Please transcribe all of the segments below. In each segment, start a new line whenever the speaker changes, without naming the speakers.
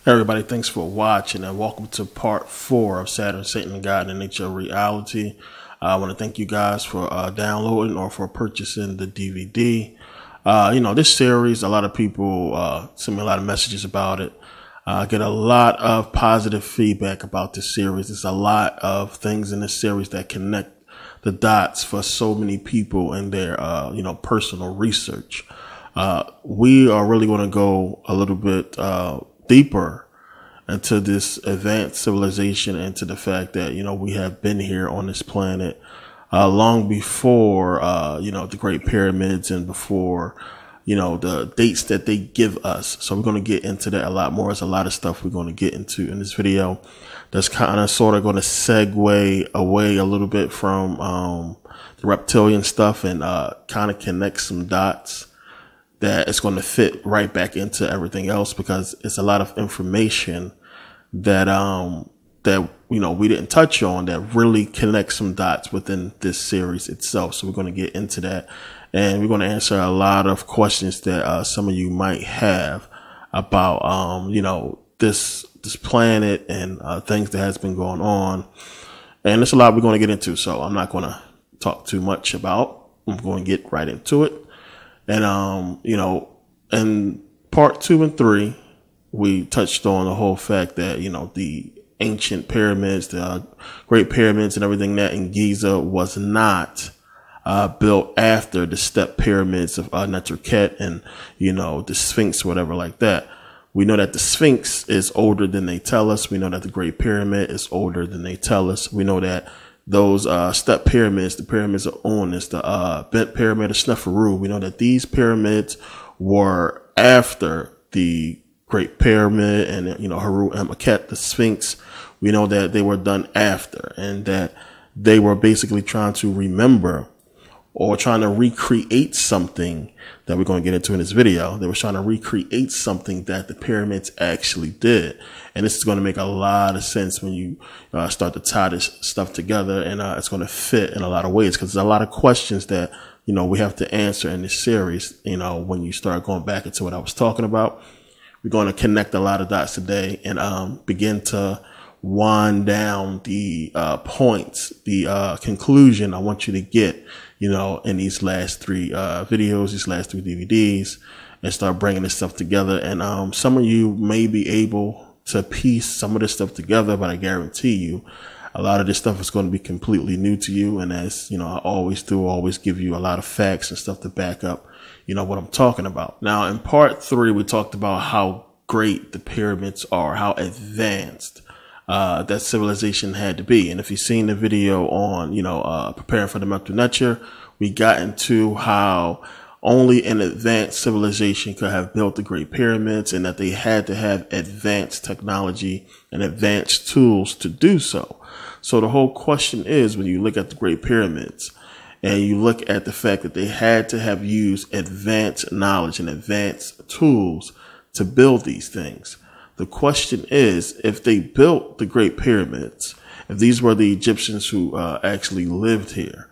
Hey everybody, thanks for watching and welcome to part 4 of Saturn, Satan, God, and Nature of Reality. I want to thank you guys for downloading or for purchasing the DVD. This series, a lot of people send me a lot of messages about it. I get a lot of positive feedback about this series. There's a lot of things in this series that connect the dots for so many people in their, personal research. We are really going to go a little bit deeper into this advanced civilization and to the fact that, we have been here on this planet long before, the Great Pyramids and before, the dates that they give us. So we're going to get into that a lot more. There's a lot of stuff we're going to get into in this video that's kind of sort of going to segue away a little bit from the reptilian stuff and kind of connect some dots that it's going to fit right back into everything else, because it's a lot of information that we didn't touch on that really connects some dots within this series itself. So we're going to get into that, and we're going to answer a lot of questions that some of you might have about this planet and things that has been going on. And there's a lot we're going to get into, so I'm not going to talk too much about. I'm going to get right into it. And, in part 2 and 3, we touched on the whole fact that, the ancient pyramids, the Great Pyramids and everything that in Giza was not built after the step pyramids of Neterket and, the Sphinx, whatever like that. We know that the Sphinx is older than they tell us. We know that the Great Pyramid is older than they tell us. We know that those step pyramids, the pyramids of Unas, the bent pyramid of Sneferu, we know that these pyramids were after the Great Pyramid and, Haru Amakhet, the Sphinx. We know that they were done after, and that they were basically trying to remember or trying to recreate something that we're going to get into in this video. They were trying to recreate something that the pyramids actually did. And this is going to make a lot of sense when you start to tie this stuff together, and it's going to fit in a lot of ways, because there's a lot of questions that, we have to answer in this series. When you start going back into what I was talking about, we're going to connect a lot of dots today and begin to wind down the points, the conclusion I want you to get, in these last 3 videos, these last 3 DVDs, and start bringing this stuff together. And some of you may be able to piece some of this stuff together, but I guarantee you a lot of this stuff is going to be completely new to you. And as I always do, always give you a lot of facts and stuff to back up, what I'm talking about. Now, in part 3, we talked about how great the pyramids are, how advanced that civilization had to be. And if you've seen the video on, preparing for the mental nature, we got into how only an advanced civilization could have built the Great Pyramids, and that they had to have advanced technology and advanced tools to do so. So the whole question is, when you look at the Great Pyramids and you look at the fact that they had to have used advanced knowledge and advanced tools to build these things, the question is, if they built the Great Pyramids, if these were the Egyptians who actually lived here,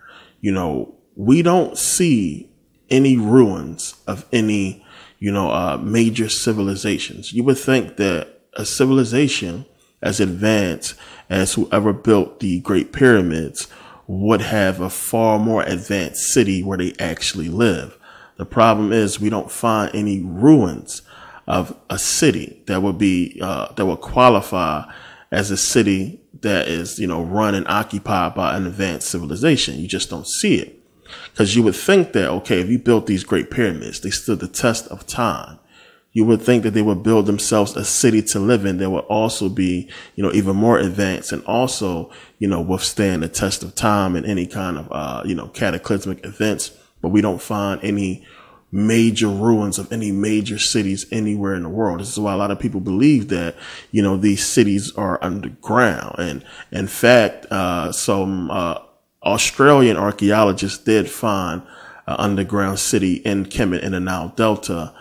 we don't see any ruins of any, major civilizations. You would think that a civilization as advanced as whoever built the Great Pyramids would have a far more advanced city where they actually live. The problem is we don't find any ruins of a city that would be, that would qualify as a city that is, run and occupied by an advanced civilization. You just don't see it. Because you would think that, okay, if you built these Great Pyramids, they stood the test of time. You would think that they would build themselves a city to live in that would also be, even more advanced and also, withstand the test of time and any kind of, cataclysmic events. But we don't find any major ruins of any major cities anywhere in the world. This is why a lot of people believe that, these cities are underground. And in fact, some Australian archaeologists did find an underground city in Kemet in the Nile Delta,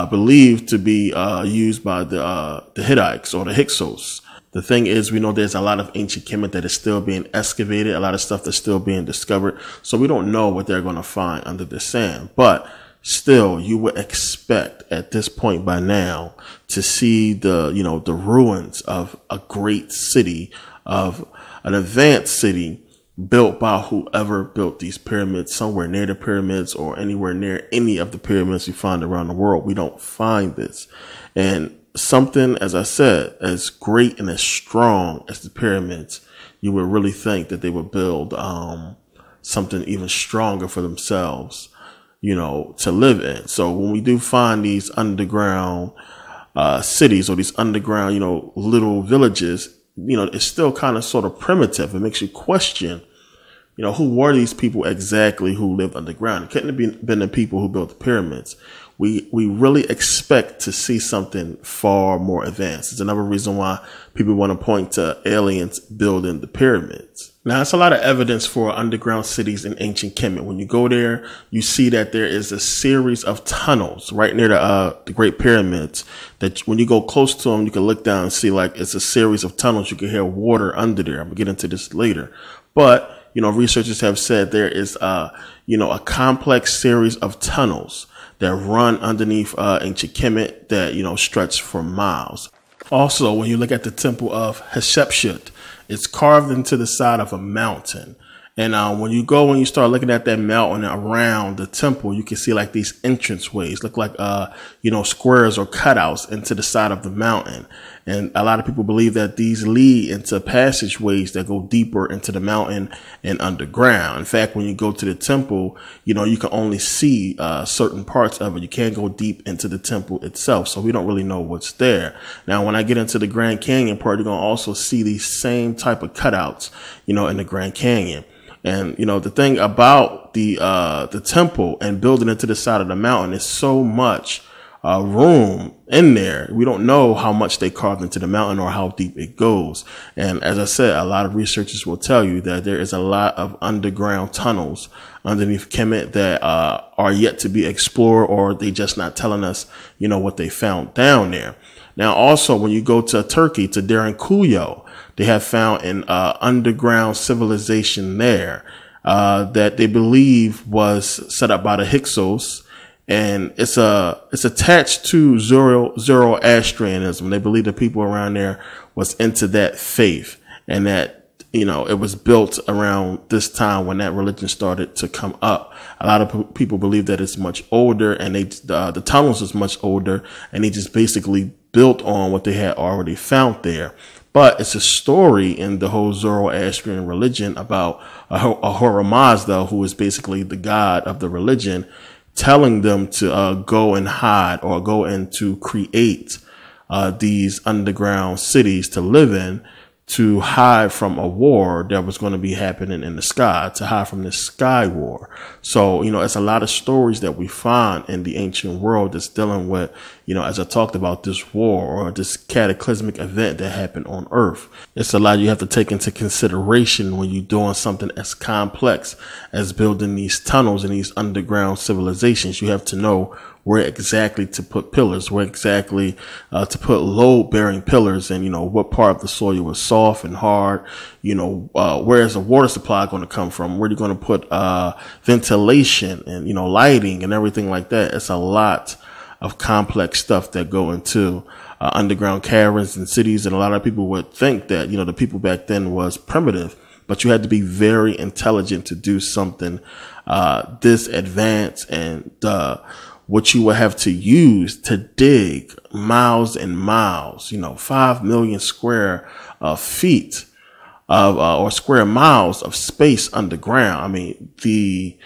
believed to be used by the Hittites or the Hyksos. The thing is, we know there's a lot of ancient Kemet that is still being excavated, a lot of stuff that's still being discovered. So we don't know what they're going to find under the sand. But still you would expect at this point by now to see the, the ruins of a great city, of an advanced city built by whoever built these pyramids, somewhere near the pyramids or anywhere near any of the pyramids you find around the world. We don't find this. And something, as I said, as great and as strong as the pyramids, you would really think that they would build something even stronger for themselves, to live in. So when we do find these underground cities or these underground, little villages, it's still kind of sort of primitive. It makes you question, who were these people exactly who lived underground? It couldn't have been the people who built the pyramids. We really expect to see something far more advanced. It's another reason why people want to point to aliens building the pyramids. Now, it's a lot of evidence for underground cities in ancient Kemet. When you go there, you see that there is a series of tunnels right near the Great Pyramids that when you go close to them, you can look down and see like it's a series of tunnels. You can hear water under there. I'm gonna get into this later. But, researchers have said there is, a complex series of tunnels that run underneath ancient Kemet that, stretch for miles. Also, when you look at the temple of Hatshepsut, it's carved into the side of a mountain. And when you start looking at that mountain around the temple, you can see like these entranceways look like, squares or cutouts into the side of the mountain. And a lot of people believe that these lead into passageways that go deeper into the mountain and underground. In fact, when you go to the temple, you can only see certain parts of it. You can't go deep into the temple itself. So we don't really know what's there. Now, when I get into the Grand Canyon part, you're going to also see these same type of cutouts, in the Grand Canyon. And, the thing about the temple and building it to the side of the mountain is so much room in there. We don't know how much they carved into the mountain or how deep it goes. And as I said, a lot of researchers will tell you that there is a lot of underground tunnels underneath Kemet that are yet to be explored, or they just not telling us, what they found down there. Now, also, when you go to Turkey, to Derinkuyu, they have found an underground civilization there that they believe was set up by the Hyksos. And it's attached to Zoroastrianism. They believe the people around there was into that faith, and that, it was built around this time when that religion started to come up. A lot of people believe that it's much older, and the tunnels is much older, and they just basically built on what they had already found there. But it's a story in the whole Zoroastrian religion about Ahura Mazda, who is basically the god of the religion, telling them to go and hide or go and to create these underground cities to live in, to hide from a war that was going to be happening in the sky, to hide from the sky war. So, it's a lot of stories that we find in the ancient world that's dealing with, as I talked about, this war or this cataclysmic event that happened on Earth. It's a lot you have to take into consideration when you're doing something as complex as building these tunnels and these underground civilizations. You have to know where exactly to put pillars, where exactly to put load-bearing pillars, and, what part of the soil was soft and hard, where is the water supply going to come from, where are you going to put ventilation and, lighting and everything like that. It's a lot of complex stuff that go into underground caverns and cities. And a lot of people would think that, the people back then was primitive, but you had to be very intelligent to do something this advanced, and what you would have to use to dig miles and miles, 5 million square feet of, or square miles of space underground. I mean, the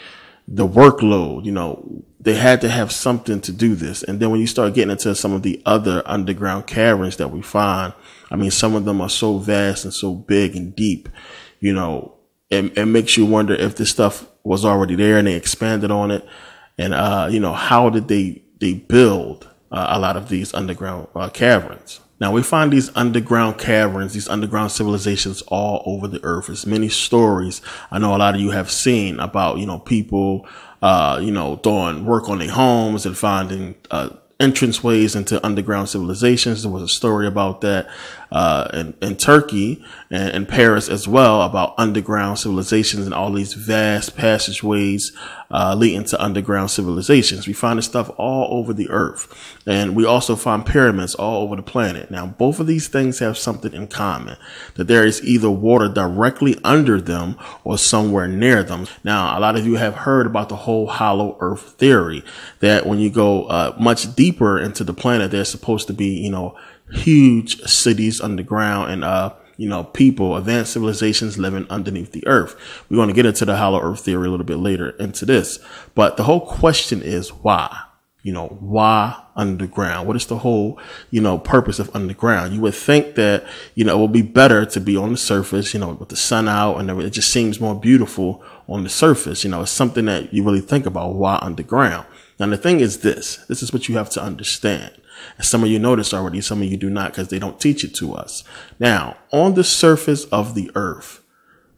workload, they had to have something to do this. And then when you start getting into some of the other underground caverns that we find, I mean, some of them are so vast and so big and deep, it makes you wonder if this stuff was already there and they expanded on it. And, how did they build a lot of these underground caverns? Now, we find these underground caverns, these underground civilizations all over the earth. There's many stories I know a lot of you have seen about, people, doing work on their homes and finding entranceways into underground civilizations. There was a story about that. in Turkey and Paris as well, about underground civilizations and all these vast passageways leading to underground civilizations. We find this stuff all over the earth, and we also find pyramids all over the planet. Now, both of these things have something in common, that there is either water directly under them or somewhere near them. Now, a lot of you have heard about the whole hollow earth theory, that when you go much deeper into the planet, there's supposed to be, huge cities underground and, people, advanced civilizations living underneath the earth. We're going to get into the hollow earth theory a little bit later into this. But the whole question is why? Why underground? What is the whole, purpose of underground? You would think that, it would be better to be on the surface, with the sun out, and it just seems more beautiful on the surface. It's something that you really think about. Why underground? Now, the thing is this is what you have to understand. And some of you know this already, some of you do not, because they don't teach it to us. Now, on the surface of the earth,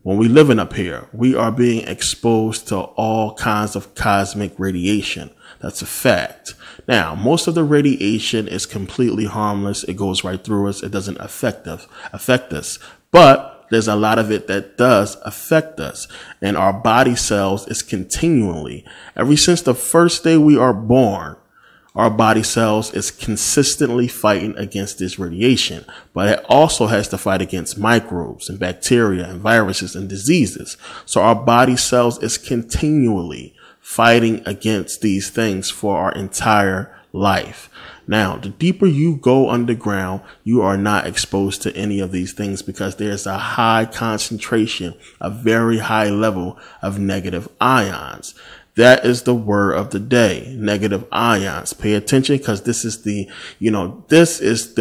when we living up here, we are being exposed to all kinds of cosmic radiation. That's a fact. Now, most of the radiation is completely harmless. It goes right through us. It doesn't affect us. But there's a lot of it that does affect us. And our body cells is continually, ever since the first day we are born, our body cells is consistently fighting against this radiation, but it also has to fight against microbes and bacteria and viruses and diseases. So our body cells is continually fighting against these things for our entire life. Now, the deeper you go underground, you are not exposed to any of these things because there's a high concentration, a very high level of negative ions. That is the word of the day, negative ions. Pay attention, because this is the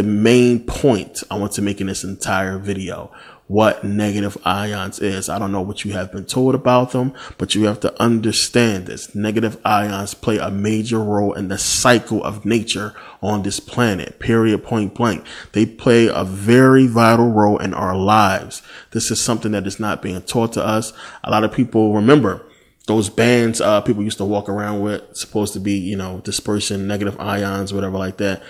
main point I want to make in this entire video. What negative ions is. I don't know what you have been told about them, but you have to understand this. Negative ions play a major role in the cycle of nature on this planet, period, point blank. They play a very vital role in our lives. This is something that is not being taught to us. A lot of people remember those bands people used to walk around with, supposed to be, dispersing negative ions, whatever like that.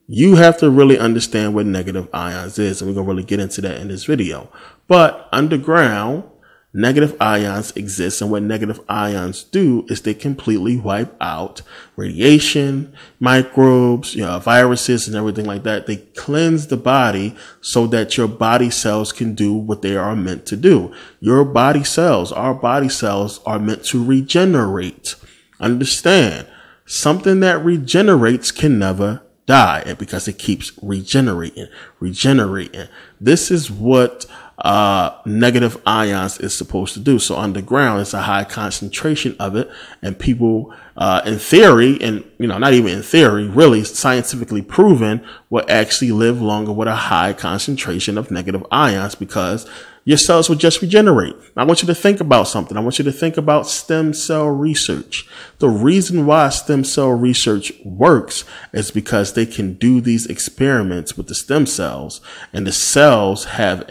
You have to really understand what negative ions is, and we're going to really get into that in this video. But underground, negative ions exist, and what negative ions do is they completely wipe out radiation, microbes, viruses and everything like that. They cleanse the body so that your body cells can do what they are meant to do. Your body cells, our body cells, are meant to regenerate. Understand, something that regenerates can never die, because it keeps regenerating. This is what negative ions is supposed to do. So underground, it's a high concentration of it, and people in theory, and not even in theory, really scientifically proven, will actually live longer with a high concentration of negative ions, because your cells will just regenerate. I want you to think about something. I want you to think about stem cell research. The reason why stem cell research works is because they can do these experiments with the stem cells, and the cells have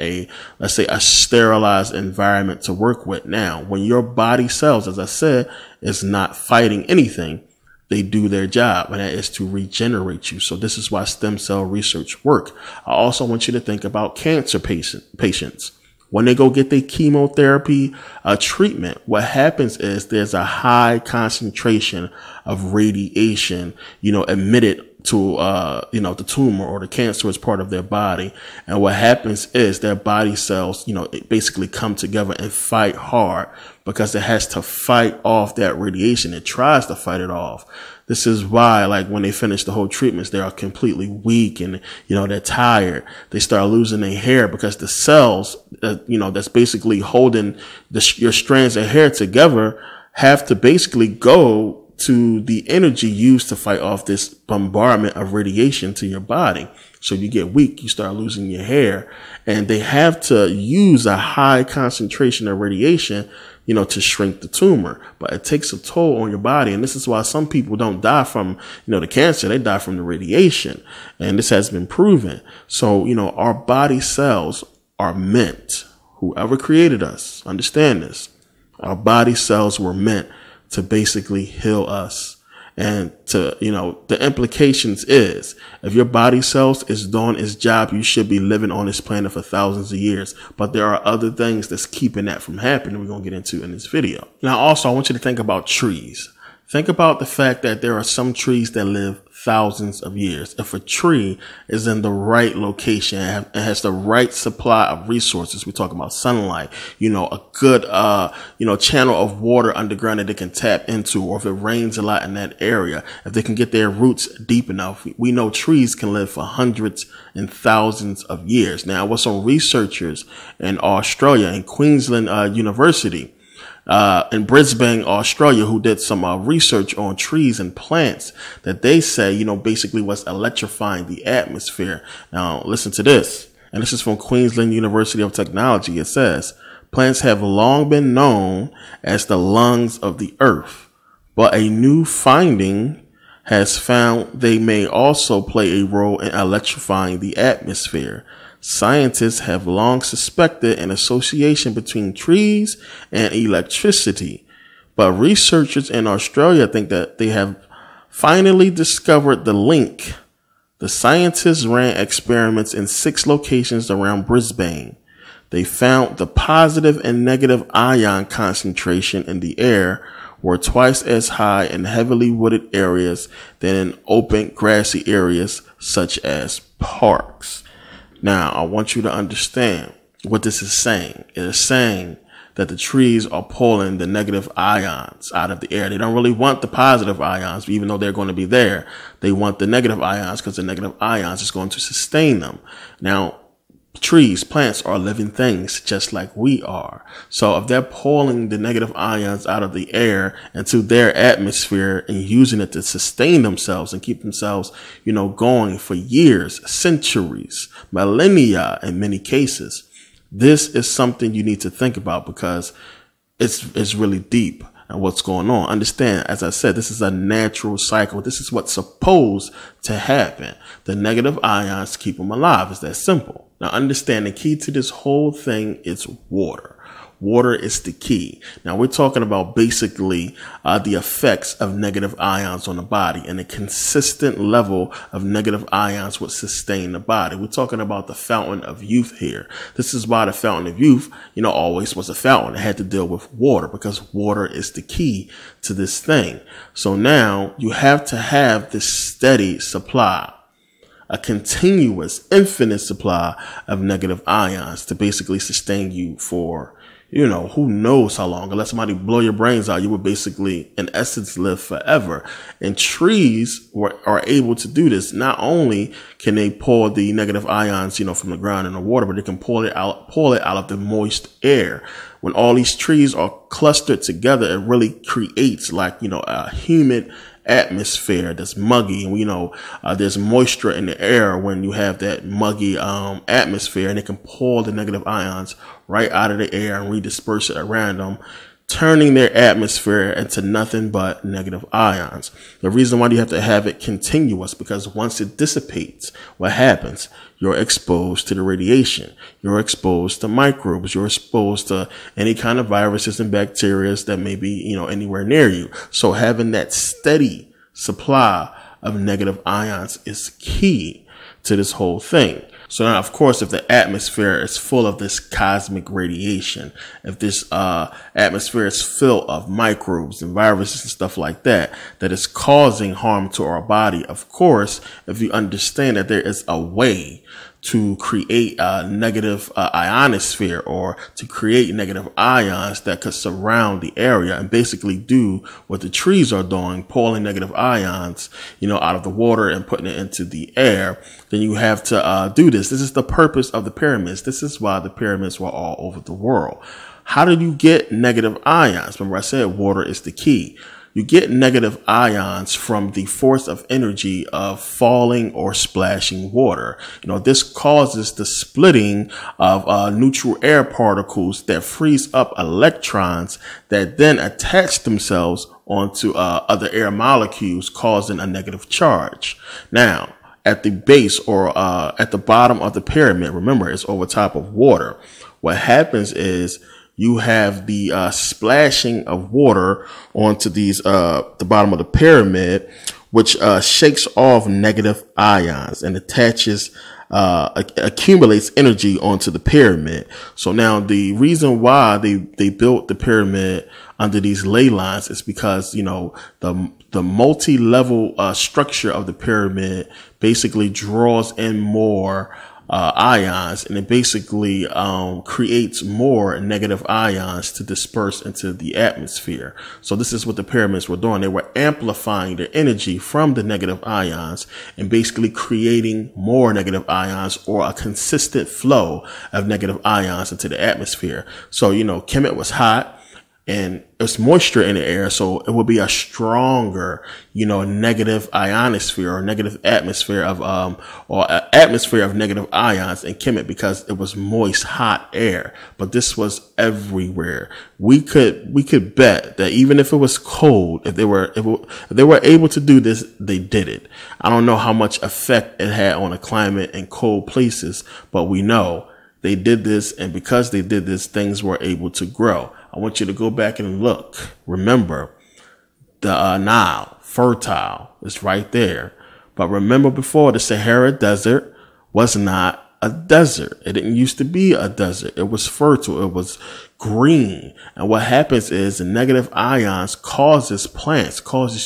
let's say a sterilized environment to work with. Now, when your body cells, as I said, is not fighting anything, they do their job, and that is to regenerate you. So this is why stem cell research work. I also want you to think about cancer patients. When they go get their chemotherapy treatment, what happens is there's a high concentration of radiation, emitted to, the tumor or the cancerous part of their body. And what happens is their body cells, basically come together and fight hard, because it has to fight off that radiation. It tries to fight it off. This is why, like, when they finish the whole treatments, they are completely weak and, they're tired. They start losing their hair, because the cells, that's basically holding your strands of hair together, have to basically go to the energy used to fight off this bombardment of radiation to your body. So you get weak, you start losing your hair, and they have to use a high concentration of radiation, to shrink the tumor. But it takes a toll on your body. And this is why some people don't die from, the cancer. They die from the radiation. And this has been proven. So, our body cells are meant, whoever created us, understand this, our body cells were meant to basically heal us And the implications is if your body cells is doing its job, you should be living on this planet for thousands of years. But there are other things that's keeping that from happening we're going to get into in this video. Now, also, I want you to think about trees. Think about the fact that there are some trees that live thousands of years. If a tree is in the right location and has the right supply of resources, we talk about sunlight, a good, channel of water underground that they can tap into, or if it rains a lot in that area, if they can get their roots deep enough, we know trees can live for hundreds and thousands of years. Now, with some researchers in Australia, in Queensland University, in Brisbane, Australia, who did some research on trees and plants that they say, basically was electrifying the atmosphere. Now, listen to this. And this is from Queensland University of Technology. It says, plants have long been known as the lungs of the earth, but a new finding has found they may also play a role in electrifying the atmosphere. Scientists have long suspected an association between trees and electricity, but researchers in Australia think that they have finally discovered the link. The scientists ran experiments in 6 locations around Brisbane. They found the positive and negative ion concentration in the air were twice as high in heavily wooded areas than in open grassy areas such as parks. Now, I want you to understand what this is saying. It is saying that the trees are pulling the negative ions out of the air. They don't really want the positive ions, even though they're going to be there. They want the negative ions because the negative ions is going to sustain them. Now, trees, plants are living things just like we are. So if they're pulling the negative ions out of the air into their atmosphere and using it to sustain themselves and keep themselves, going for years, centuries, millennia in many cases, this is something you need to think about because it's really deep. And what's going on. Understand, as I said, this is a natural cycle. This is what's supposed to happen. The negative ions keep them alive. It's that simple. Now, understand the key to this whole thing is water. Water is the key. Now, we're talking about basically the effects of negative ions on the body, and a consistent level of negative ions would sustain the body. We're talking about the fountain of youth here. This is why the fountain of youth, always was a fountain. It had to deal with water because water is the key to this thing. So now you have to have this steady supply, a continuous, infinite supply of negative ions to basically sustain you for who knows how long. Unless somebody blow your brains out, you would basically, in essence, live forever. And trees are able to do this. Not only can they pull the negative ions, from the ground and the water, but they can pull it out of the moist air. When all these trees are clustered together, it really creates a humid atmosphere that's muggy. And there's moisture in the air when you have that muggy atmosphere, and it can pull the negative ions right out of the air and redisperse it around them, turning their atmosphere into nothing but negative ions. The reason why you have to have it continuous, because once it dissipates, what happens? You're exposed to the radiation. You're exposed to microbes. You're exposed to any kind of viruses and bacteria that may be, anywhere near you. So having that steady supply of negative ions is key to this whole thing. So now, of course, if the atmosphere is full of this cosmic radiation, if this atmosphere is filled of microbes and viruses and stuff like that, that is causing harm to our body, of course, if you understand that there is a way to create a negative ionosphere, or to create negative ions that could surround the area and basically do what the trees are doing, pulling negative ions, out of the water and putting it into the air, then you have to do this. This is the purpose of the pyramids. This is why the pyramids were all over the world. How did you get negative ions? Remember I said water is the key. You get negative ions from the force of energy of falling or splashing water. This causes the splitting of neutral air particles that frees up electrons that then attach themselves onto other air molecules, causing a negative charge. Now, at the base or at the bottom of the pyramid, remember, it's over top of water. What happens is you have the splashing of water onto these the bottom of the pyramid, which shakes off negative ions and accumulates energy onto the pyramid. So now the reason why they built the pyramid under these ley lines is because, you know, the multi-level structure of the pyramid basically draws in more ions, and it basically creates more negative ions to disperse into the atmosphere. So this is what the pyramids were doing. They were amplifying the energy from the negative ions and basically creating more negative ions, or a consistent flow of negative ions into the atmosphere. So, you know, Kemet was hot and it's moisture in the air, so it will be a stronger, you know, negative ionosphere or negative atmosphere of or an atmosphere of negative ions in Kemet, because it was moist, hot air. But this was everywhere. We could bet that even if it was cold, if they were able to do this, they did it. I don't know how much effect it had on the climate in cold places, but we know they did this, and because they did this, things were able to grow. I want you to go back and look. Remember, the Nile, fertile, is right there. But remember, before, the Sahara Desert was not a desert. It didn't used to be a desert. It was fertile. It was green. And what happens is the negative ions causes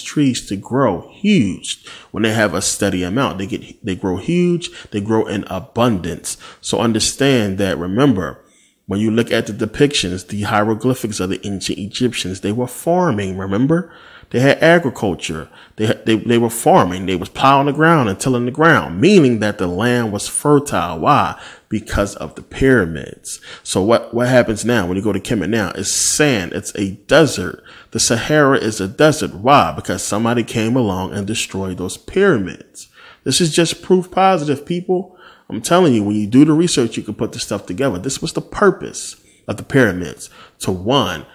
trees to grow huge when they have a steady amount. They grow huge. They grow in abundance. So understand that, remember, when you look at the depictions, the hieroglyphics of the ancient Egyptians, they were farming, remember? They had agriculture. They were farming. They was plowing the ground and tilling the ground, meaning that the land was fertile. Why? Because of the pyramids. So what happens now when you go to Kemet now? It's sand. It's a desert. The Sahara is a desert. Why? Because somebody came along and destroyed those pyramids. This is just proof positive, people. I'm telling you, when you do the research, you can put the stuff together. This was the purpose of the pyramids, to one,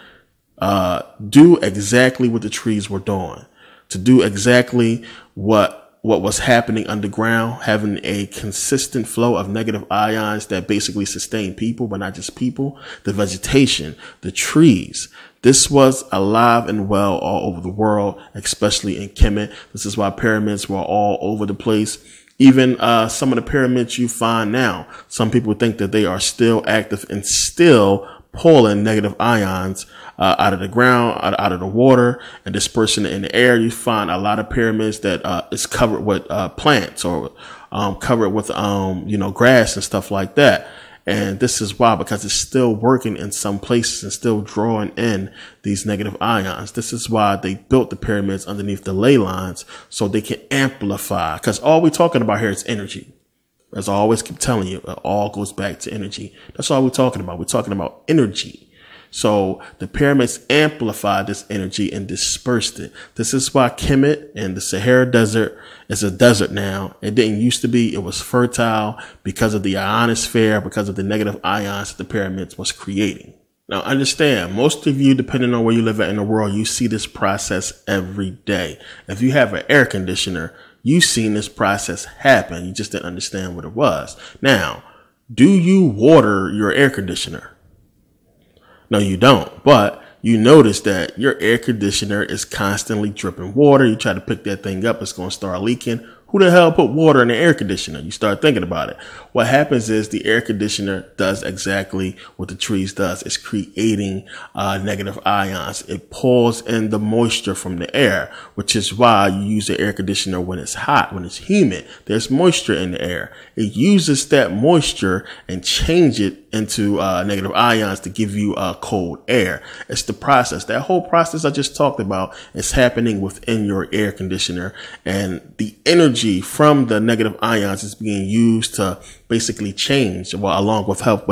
do exactly what the trees were doing, to do exactly what was happening underground, having a consistent flow of negative ions that basically sustain people, but not just people, the vegetation, the trees. This was alive and well all over the world, especially in Kemet. This is why pyramids were all over the place. Even some of the pyramids you find now, some people think that they are still active and still pulling negative ions out of the ground, out of the water, and dispersing it in the air. You find a lot of pyramids that is covered with plants, or covered with you know, grass and stuff like that. And this is why, because it's still working in some places and still drawing in these negative ions. This is why they built the pyramids underneath the ley lines, so they can amplify. Because all we're talking about here is energy. As I always keep telling you, it all goes back to energy. That's all we're talking about. We're talking about energy. So the pyramids amplified this energy and dispersed it. This is why Kemet and the Sahara Desert is a desert now. It didn't used to be. It was fertile because of the ionosphere, because of the negative ions that the pyramids was creating. Now, understand, most of you, depending on where you live at in the world, you see this process every day. If you have an air conditioner, you've seen this process happen. You just didn't understand what it was. Now, do you water your air conditioner? No, you don't. But you notice that your air conditioner is constantly dripping water. You try to pick that thing up, it's going to start leaking. Who the hell put water in the air conditioner? You start thinking about it. What happens is the air conditioner does exactly what the trees does. It's creating negative ions. It pulls in the moisture from the air, which is why you use the air conditioner when it's hot, when it's humid. There's moisture in the air. It uses that moisture and change it into negative ions to give you cold air. It's the process. That whole process I just talked about is happening within your air conditioner, and the energy from the negative ions is being used to basically change, well, along with help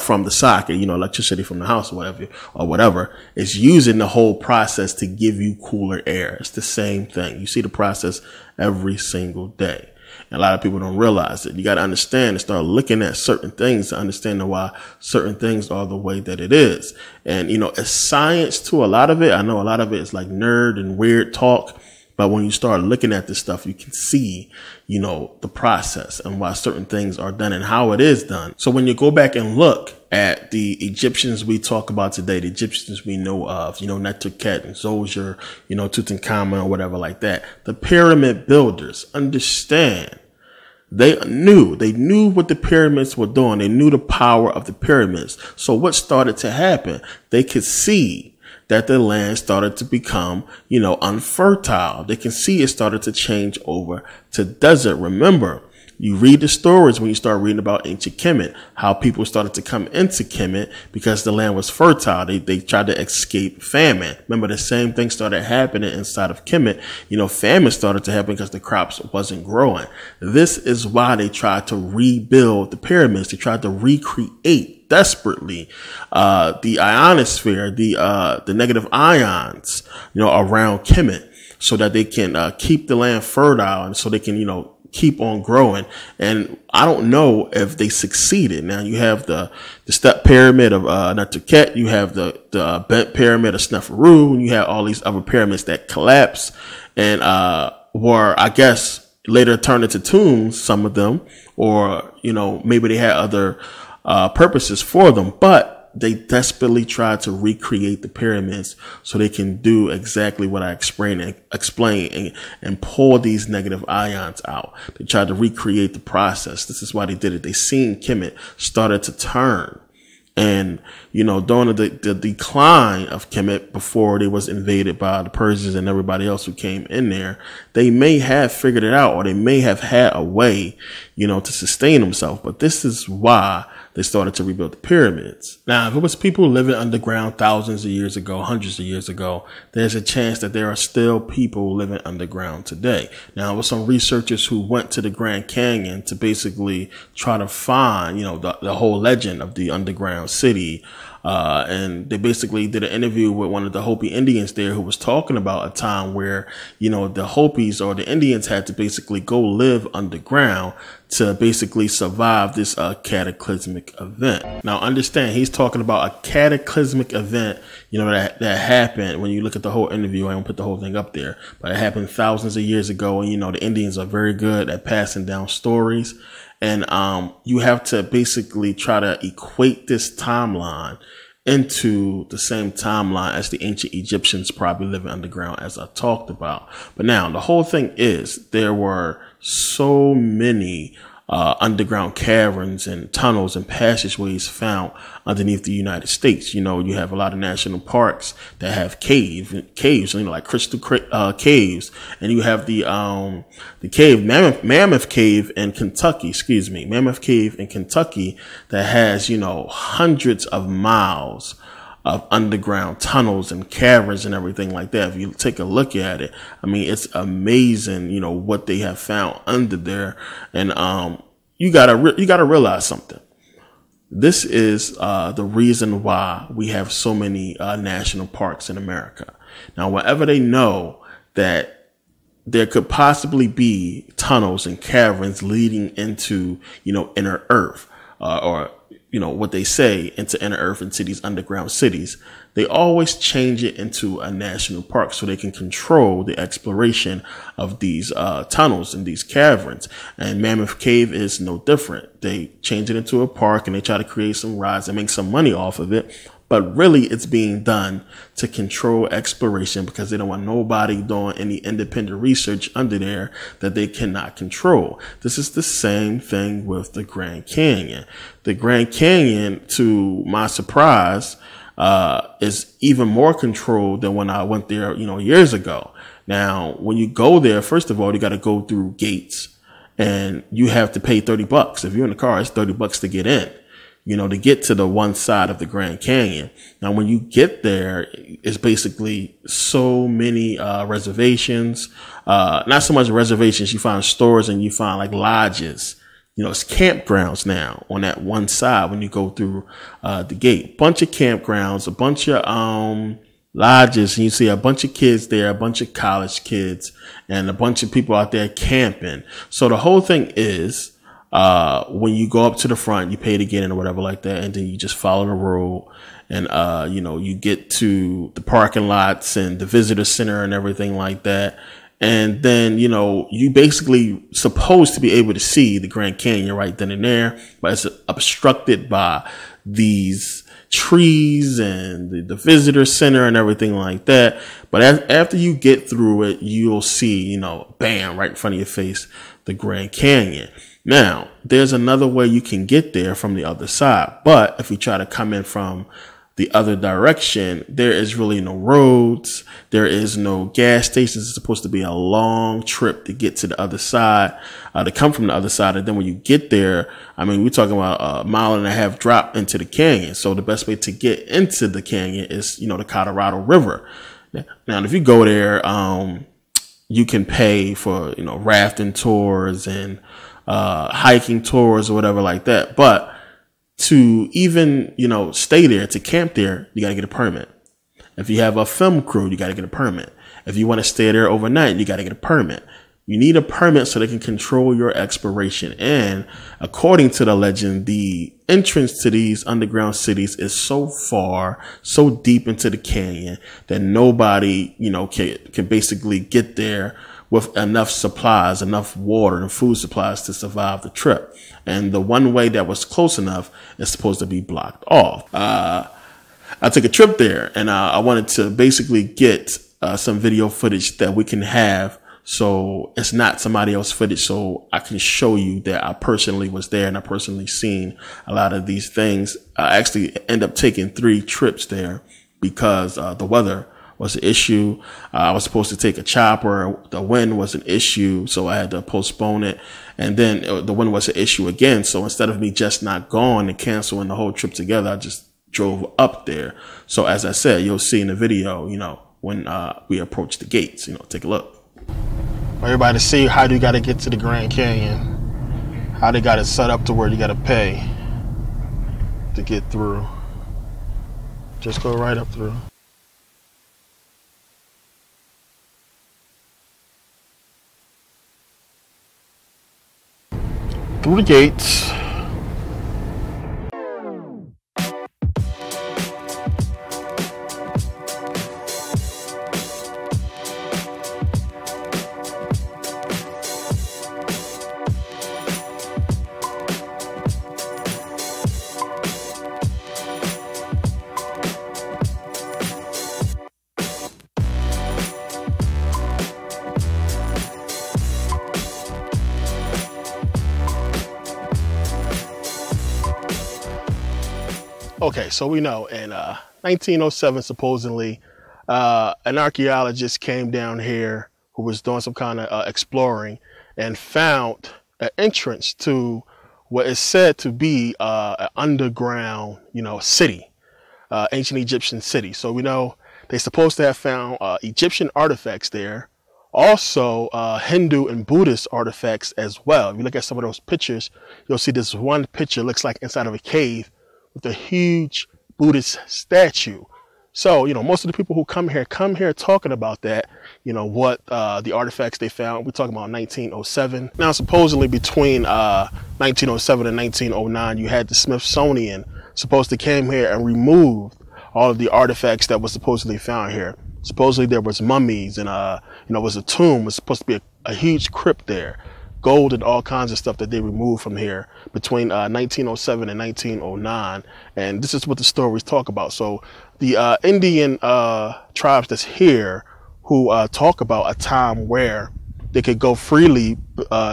from the socket, you know, electricity from the house or whatever, is using the whole process to give you cooler air. It's the same thing. You see the process every single day. And a lot of people don't realize it. You got to understand and start looking at certain things to understand why certain things are the way that it is. And, you know, it's science to a lot of it. I know a lot of it is like nerd and weird talk. But when you start looking at this stuff, you can see, you know, the process and why certain things are done and how it is done. So when you go back and look at the Egyptians we talk about today, the Egyptians we know of, Neterket and Zoser, Tutankhamun or whatever like that. The pyramid builders understand. They knew what the pyramids were doing. They knew the power of the pyramids. So what started to happen? They could see that the land started to become, unfertile. They can see it started to change over to desert. Remember, you read the stories when you start reading about ancient Kemet, how people started to come into Kemet because the land was fertile. They tried to escape famine. Remember, the same thing started happening inside of Kemet. Famine started to happen because the crops wasn't growing. This is why they tried to rebuild the pyramids. They tried to recreate desperately the ionosphere, the negative ions, around Kemet, so that they can keep the land fertile and so they can, keep on growing. And I don't know if they succeeded. Now you have the step pyramid of Neterket, you have the bent pyramid of Sneferu, and you have all these other pyramids that collapsed and were, I guess, later turned into tombs, some of them, or maybe they had other purposes for them, but they desperately tried to recreate the pyramids so they can do exactly what I explain and pull these negative ions out. They tried to recreate the process. This is why they did it. They seen Kemet started to turn. And, during the decline of Kemet before they was invaded by the Persians and everybody else who came in there, they may have figured it out, or they may have had a way, to sustain themselves. But this is why they started to rebuild the pyramids. Now, if it was people living underground thousands of years ago, hundreds of years ago, there's a chance that there are still people living underground today. Now, there were some researchers who went to the Grand Canyon to basically try to find, the whole legend of the underground city. And they basically did an interview with one of the Hopi Indians there who was talking about a time where, the Hopis or the Indians had to basically go live underground to basically survive this cataclysmic event. Now, understand, he's talking about a cataclysmic event, that happened. When you look at the whole interview, I won't put the whole thing up there, but it happened thousands of years ago. And, the Indians are very good at passing down stories. And you have to basically try to equate this timeline into the same timeline as the ancient Egyptians probably living underground, as I talked about. But now the whole thing is there were so many underground caverns and tunnels and passageways found underneath the United States. You have a lot of national parks that have caves, like Crystal Caves, and you have the cave, Mammoth Cave in Kentucky, Mammoth Cave in Kentucky, that has, hundreds of miles of underground tunnels and caverns and everything like that. If you take a look at it, it's amazing, what they have found under there. And you gotta realize something. This is the reason why we have so many national parks in America. Now, wherever they know that there could possibly be tunnels and caverns leading into, inner Earth, or what they say into inner Earth, into these underground cities, they always change it into a national park so they can control the exploration of these tunnels and these caverns. And Mammoth Cave is no different. They change it into a park and they try to create some rides and make some money off of it. But really, it's being done to control exploration because they don't want nobody doing any independent research under there that they cannot control. This is the same thing with the Grand Canyon. The Grand Canyon, to my surprise, is even more controlled than when I went there, years ago. Now, when you go there, first of all, you got to go through gates and you have to pay $30. If you're in the car, it's $30 to get in. To get to the one side of the Grand Canyon. Now, when you get there, it's basically so many reservations. Not so much reservations. You find stores and you find like lodges. It's campgrounds now on that one side when you go through the gate. Bunch of campgrounds, a bunch of lodges, and you see a bunch of kids there, a bunch of college kids, and a bunch of people out there camping. So the whole thing is, when you go up to the front, you pay to get in or whatever like that, and then you just follow the road and, you get to the parking lots and the visitor center and everything like that. And then, you know, you basically supposed to be able to see the Grand Canyon right then and there, but it's obstructed by these trees and the visitor center and everything like that. But after you get through it, you'll see, you know, bam, right in front of your face, the Grand Canyon. Now, there's another way you can get there from the other side. But if you try to come in from the other direction, there is really no roads. There is no gas stations. It's supposed to be a long trip to get to the other side, to come from the other side. And then when you get there, I mean, we're talking about a 1.5 mile drop into the canyon. So the best way to get into the canyon is, you know, the Colorado River. Now, if you go there, you can pay for, you know, rafting tours and hiking tours or whatever like that. But to even, you know, stay there, to camp there, you got to get a permit. If you have a film crew, you got to get a permit. If you want to stay there overnight, you got to get a permit. You need a permit so they can control your exploration. And according to the legend, the entrance to these underground cities is so far, so deep into the canyon that nobody, you know, can basically get there with enough supplies, enough water and food supplies to survive the trip. And the one way that was close enough is supposed to be blocked off. I took a trip there, and I wanted to basically get some video footage that we can have, so it's not somebody else's footage, so I can show you that I personally was there and I personally seen a lot of these things. I actually ended up taking 3 trips there because the weather was an issue. I was supposed to take a chopper. The wind was an issue, so I had to postpone it. And then the wind was an issue again. So instead of me just not going and canceling the whole trip together, I just drove up there. So as I said, you'll see in the video, you know, when we approach the gates, you know, take a look. Everybody see how you got to get to the Grand Canyon, how they got it set up to where you got to pay to get through. Just go right up through. Through the gates. Okay, so we know in 1907, supposedly, an archaeologist came down here who was doing some kind of exploring and found an entrance to what is said to be an underground, you know, city, ancient Egyptian city. So we know they're supposed to have found Egyptian artifacts there, also Hindu and Buddhist artifacts as well. If you look at some of those pictures, you'll see this one picture looks like inside of a cave with a huge Buddhist statue. So, you know, most of the people who come here talking about that, you know, what the artifacts they found. We're talking about 1907. Now, supposedly between 1907 and 1909, you had the Smithsonian supposed to came here and removed all of the artifacts that were supposedly found here. Supposedly there was mummies and, you know, it was a tomb. It was supposed to be a huge crypt there. Gold and all kinds of stuff that they removed from here between 1907 and 1909. And this is what the stories talk about. So the Indian tribes that's here who talk about a time where they could go freely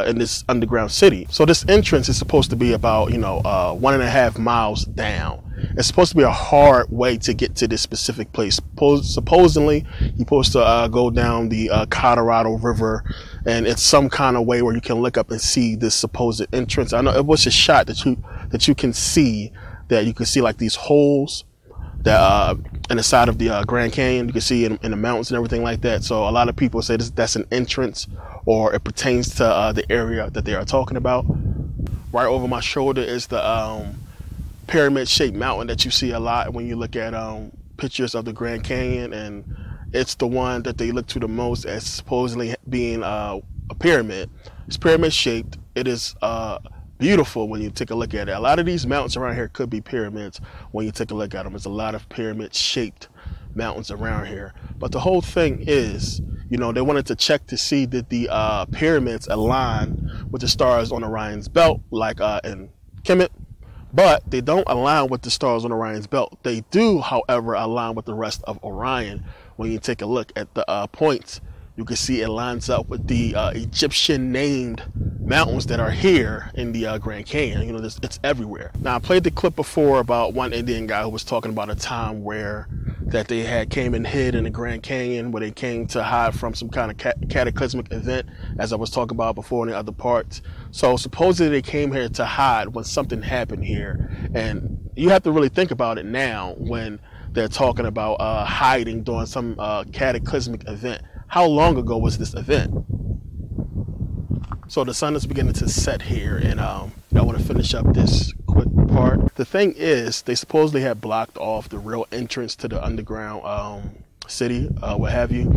in this underground city. So this entrance is supposed to be about, you know, 1.5 miles down. It's supposed to be a hard way to get to this specific place. Supposedly, you're supposed to go down the Colorado River, and it's some kind of way where you can look up and see this supposed entrance. I know it was a shot that you can see, that you can see like these holes that in the side of the Grand Canyon. You can see in the mountains and everything like that. So a lot of people say that's an entrance, or it pertains to the area that they are talking about. Right over my shoulder is the pyramid-shaped mountain that you see a lot when you look at pictures of the Grand Canyon, and it's the one that they look to the most as supposedly being a pyramid. It's pyramid-shaped. It is beautiful when you take a look at it. A lot of these mountains around here could be pyramids when you take a look at them. There's a lot of pyramid-shaped mountains around here. But the whole thing is You know, they wanted to check to see did the pyramids align with the stars on Orion's belt, like in Kemet, but they don't align with the stars on Orion's belt. They do, however, align with the rest of Orion. When you take a look at the points, you can see it lines up with the Egyptian named mountains that are here in the Grand Canyon. You know, it's everywhere. Now, I played the clip before about one Indian guy who was talking about a time where that they had came and hid in the Grand Canyon, where they came to hide from some kind of cataclysmic event, as I was talking about before in the other parts. So supposedly they came here to hide when something happened here. And you have to really think about it now when they're talking about hiding during some cataclysmic event. How long ago was this event? So the sun is beginning to set here, and I want to finish up this quick part. The thing is, they supposedly had blocked off the real entrance to the underground city, what have you.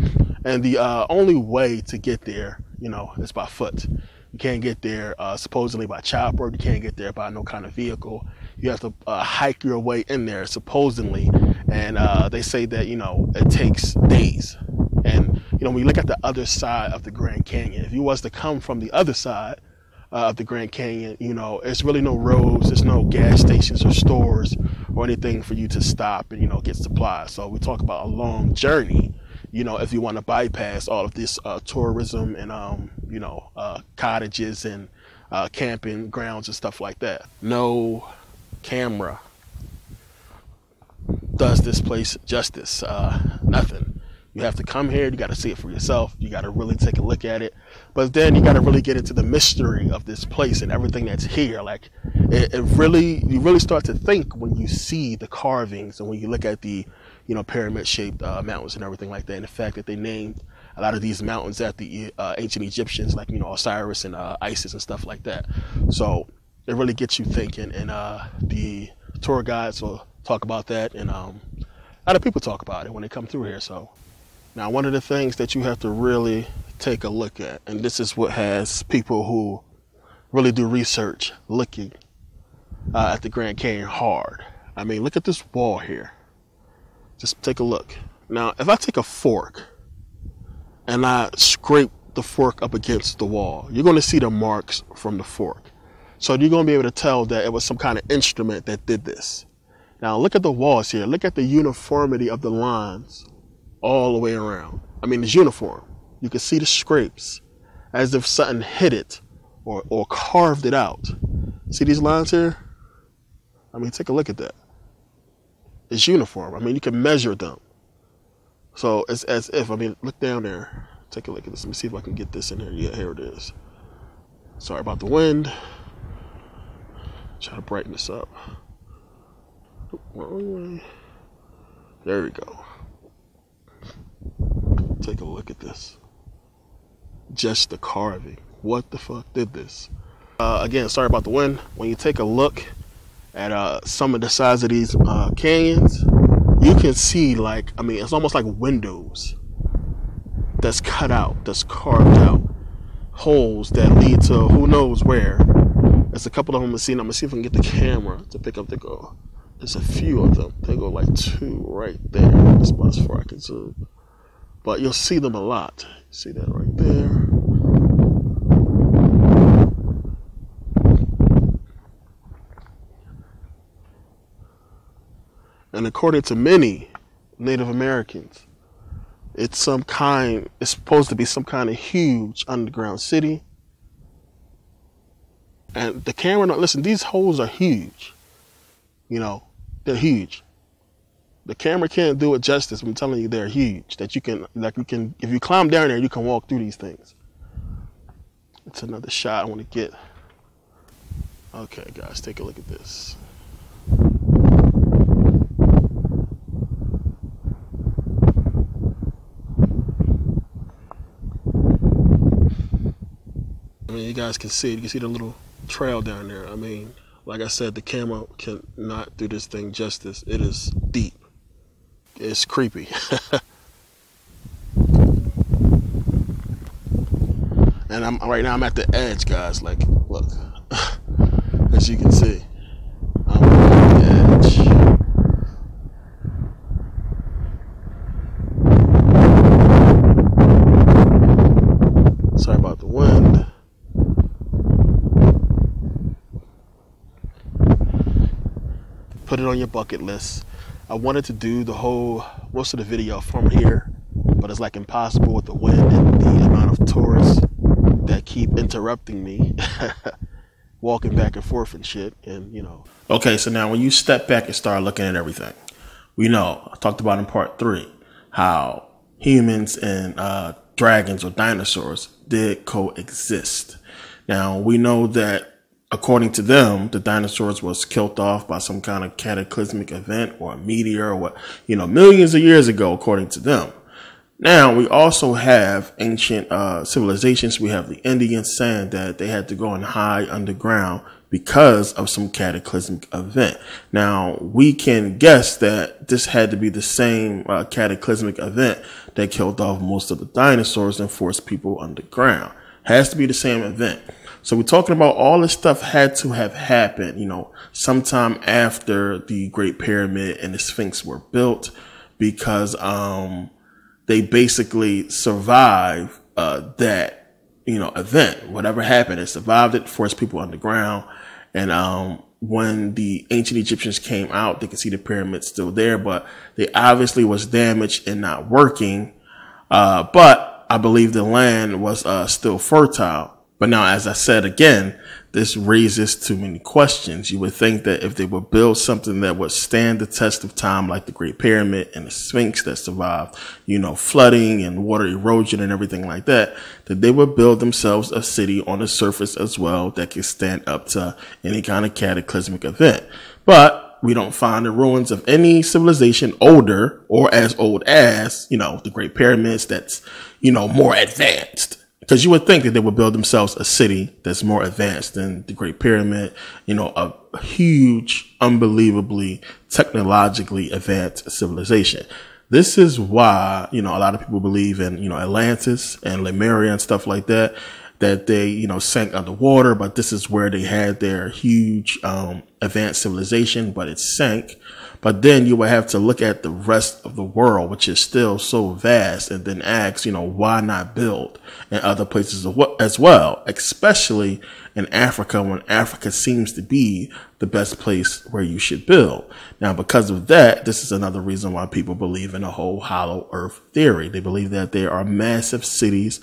And the only way to get there, you know, is by foot. You can't get there supposedly by chopper. You can't get there by no kind of vehicle. You have to hike your way in there, supposedly. And they say that, you know, it takes days. And, you know, when you look at the other side of the Grand Canyon, if you was to come from the other side of the Grand Canyon, you know, there's really no roads, there's no gas stations or stores or anything for you to stop and, you know, get supplies. So we talk about a long journey, you know, if you want to bypass all of this tourism and, you know, cottages and camping grounds and stuff like that. No camera does this place justice. Nothing. You have to come here, you got to see it for yourself, you got to really take a look at it, but then you got to really get into the mystery of this place and everything that's here. Like, you really start to think when you see the carvings and when you look at the, you know, pyramid-shaped mountains and everything like that, and the fact that they named a lot of these mountains after the ancient Egyptians, like, you know, Osiris and Isis and stuff like that. So it really gets you thinking, and the tour guides will talk about that, and a lot of people talk about it when they come through here. So now, one of the things that you have to really take a look at, and this is what has people who really do research looking at the Grand Canyon hard. I mean, look at this wall here. Just take a look. Now, if I take a fork and I scrape the fork up against the wall, you're going to see the marks from the fork. So you're going to be able to tell that it was some kind of instrument that did this. Now, look at the walls here. Look at the uniformity of the lines all the way around. I mean, it's uniform. You can see the scrapes as if something hit it or carved it out. See these lines here? I mean, take a look at that. It's uniform. I mean, you can measure them. So it's as if, I mean, look down there. Take a look at this. Let me see if I can get this in here. Yeah, here it is. Sorry about the wind. Try to brighten this up. Wrong way. There we go. Take a look at this. Just the carving. What the fuck did this? Again, sorry about the wind. When you take a look at some of the size of these canyons, you can see, like, I mean, it's almost like windows that's cut out, that's carved out, holes that lead to who knows where. There's a couple of them I'm seeing. I'm gonna see if I can get the camera to pick up the go. There's a few of them. They go like 2 right there. That's about as far I can zoom. But you'll see them a lot. See that right there. And according to many Native Americans, it's supposed to be some kind of huge underground city. And the camera, listen, these holes are huge. You know, they're huge. The camera can't do it justice. I'm telling you, they're huge. That you can, like, if you climb down there, you can walk through these things. It's another shot I want to get. Okay, guys, take a look at this. I mean, you guys can see it. You can see the little trail down there. I mean, like I said, the camera cannot do this thing justice. It is deep. It's creepy. And right now I'm at the edge, guys. Like, look, as you can see, I'm at the edge. put it on your bucket list. I wanted to do most of the video from here, but it's like impossible with the wind and the amount of tourists that keep interrupting me, walking back and forth and shit. And, you know. Okay, so now when you step back and start looking at everything, we know, I talked about in part 3, how humans and dragons or dinosaurs did coexist. Now, we know that according to them, the dinosaurs was killed off by some kind of cataclysmic event or a meteor or what, you know, millions of years ago, according to them. Now, we also have ancient civilizations. We have the Indians saying that they had to go and hide underground because of some cataclysmic event. Now, we can guess that this had to be the same cataclysmic event that killed off most of the dinosaurs and forced people underground. Has to be the same event. So we're talking about all this stuff had to have happened, you know, sometime after the Great Pyramid and the Sphinx were built, because they basically survived that, you know, event. Whatever happened, it survived it, forced people underground. And when the ancient Egyptians came out, they could see the pyramids still there, but they obviously was damaged and not working. But I believe the land was still fertile. But now, as I said again, this raises too many questions. You would think that if they would build something that would stand the test of time, like the Great Pyramid and the Sphinx that survived, you know, flooding and water erosion and everything like that, that they would build themselves a city on the surface as well that could stand up to any kind of cataclysmic event. But we don't find the ruins of any civilization older or as old as, you know, the Great Pyramids that's, you know, more advanced. Because you would think that they would build themselves a city that's more advanced than the Great Pyramid, you know, a huge, unbelievably technologically advanced civilization. This is why, you know, a lot of people believe in, you know, Atlantis and Lemuria and stuff like that, that they, you know, sank underwater, but this is where they had their huge, advanced civilization, but it sank. But then you would have to look at the rest of the world, which is still so vast, and then ask, you know, why not build in other places as well, especially in Africa, when Africa seems to be the best place where you should build. Now, because of that, this is another reason why people believe in the whole hollow earth theory. They believe that there are massive cities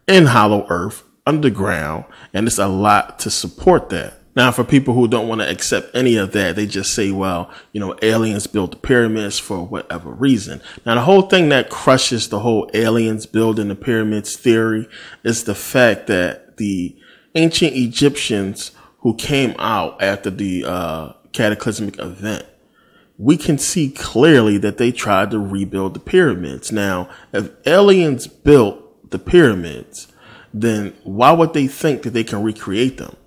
in hollow earth underground, and it's a lot to support that. Now, for people who don't want to accept any of that, they just say, well, you know, aliens built the pyramids for whatever reason. Now, the whole thing that crushes the whole aliens building the pyramids theory is the fact that the ancient Egyptians who came out after the cataclysmic event, we can see clearly that they tried to rebuild the pyramids. Now, if aliens built the pyramids, then why would they think that they can recreate them?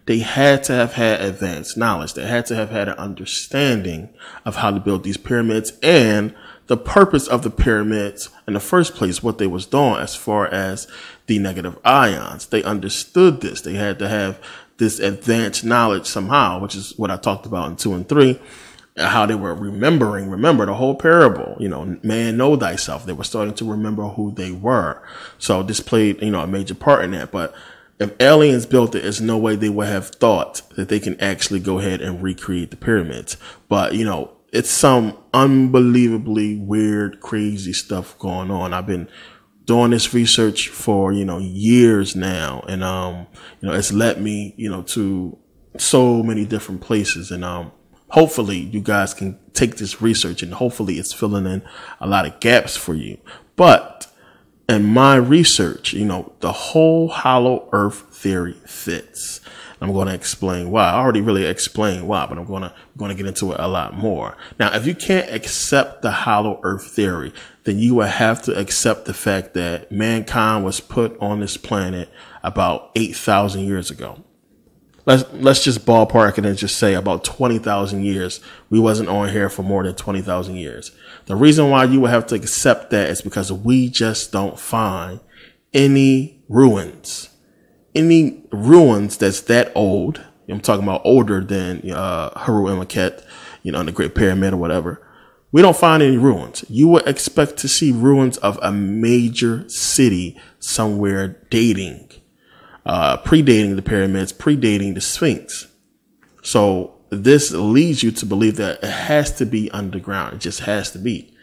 They had to have had advanced knowledge. They had to have had an understanding of how to build these pyramids and the purpose of the pyramids in the first place, what they was doing as far as the negative ions. They understood this. They had to have this advanced knowledge somehow, which is what I talked about in 2 and 3, how they were remember the whole parable, you know, man, know thyself. They were starting to remember who they were. So this played, you know, a major part in that. But if aliens built it, there's no way they would have thought that they can actually go ahead and recreate the pyramids. But, you know, it's some unbelievably weird, crazy stuff going on. I've been doing this research for, you know, years now. And, you know, it's led me, you know, to so many different places. And, hopefully you guys can take this research and hopefully it's filling in a lot of gaps for you. But in my research, you know, the whole hollow earth theory fits. I'm going to explain why. I already really explained why, but I'm going to get into it a lot more. Now, if you can't accept the hollow earth theory, then you will have to accept the fact that mankind was put on this planet about 8,000 years ago. Let's just ballpark it and just say about 20,000 years. We wasn't on here for more than 20,000 years. The reason why you would have to accept that is because we just don't find any ruins that's that old. I'm talking about older than Heru and Makhet, you know, in the Great Pyramid or whatever. We don't find any ruins. You would expect to see ruins of a major city somewhere predating the pyramids, predating the Sphinx. So this leads you to believe that it has to be underground. It just has to be.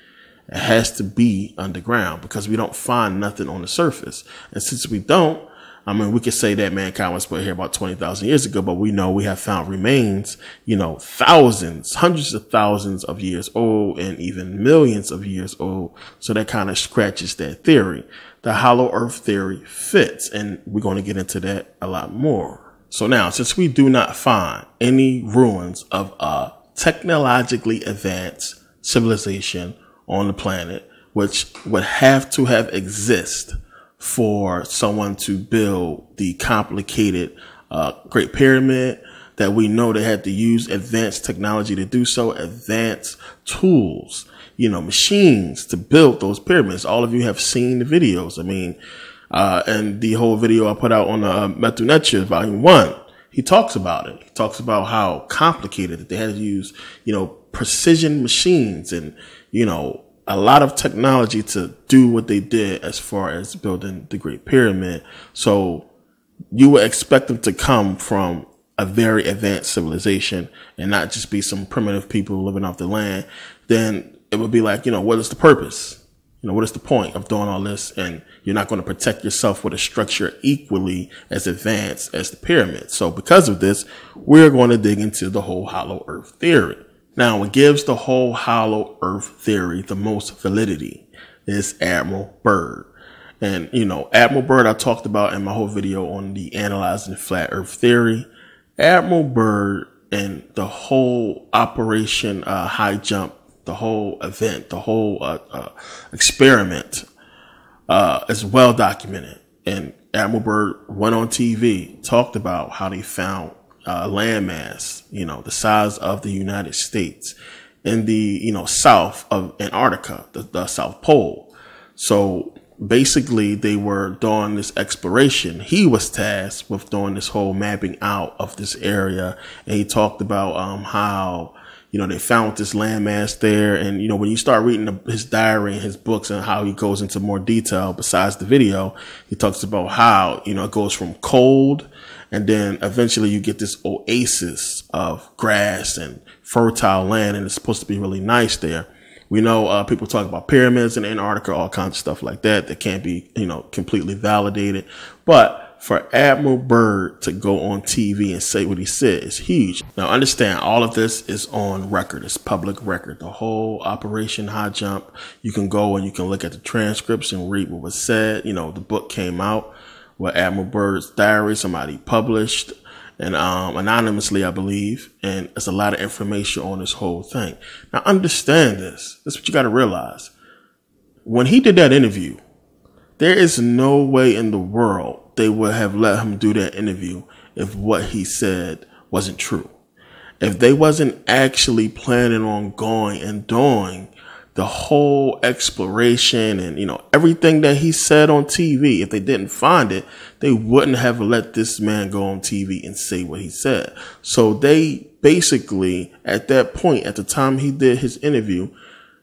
It has to be underground because we don't find nothing on the surface. And since we don't, I mean, we could say that mankind was put here about 20,000 years ago, but we know we have found remains, thousands, hundreds of thousands of years old and even millions of years old. So that kind of scratches that theory. The hollow earth theory fits, and we're going to get into that a lot more. So now, since we do not find any ruins of a technologically advanced civilization on the planet, which would have to have existed for someone to build the complicated Great Pyramid, that we know they had to use advanced technology to do so, advanced tools, machines to build those pyramids. All of you have seen the videos. I mean, and the whole video I put out on Metu Neter Volume 1, he talks about it. He talks about how complicated that they had to use, precision machines and, a lot of technology to do what they did as far as building the Great Pyramid. So you would expect them to come from a very advanced civilization and not just be some primitive people living off the land. Then it would be like, what is the purpose? What is the point of doing all this? And you're not going to protect yourself with a structure equally as advanced as the pyramid. So because of this, we're going to dig into the whole hollow earth theory. Now, what gives the whole hollow earth theory the most validity is Admiral Byrd. And, Admiral Byrd I talked about in my whole video on the analyzing flat earth theory. Admiral Byrd and the whole Operation High Jump, the whole event, the whole experiment is well documented. And Admiral Byrd went on TV, talked about how they found landmass, the size of the United States in the, south of Antarctica, the South Pole. So basically they were doing this exploration. He was tasked with doing this whole mapping out of this area. And he talked about, how, they found this landmass there. And, when you start reading his diary and his books and how he goes into more detail besides the video, he talks about how, it goes from cold, and then eventually you get this oasis of grass and fertile land, and it's supposed to be really nice there. We know people talk about pyramids in Antarctica, all kinds of stuff like that can't be, completely validated. But for Admiral Byrd to go on TV and say what he said is huge. Now understand, all of this is on record. It's public record. The whole Operation High Jump, you can go and you can look at the transcripts and read what was said. The book came out with Admiral Byrd's diary, somebody published, and anonymously, I believe. And there's a lot of information on this whole thing. Now, understand this. This is what you got to realize. When he did that interview, there is no way in the world they would have let him do that interview if what he said wasn't true. If they wasn't actually planning on going and doing the whole exploration and, everything that he said on TV, if they didn't find it, they wouldn't have let this man go on TV and say what he said. So they basically, at that point, at the time he did his interview,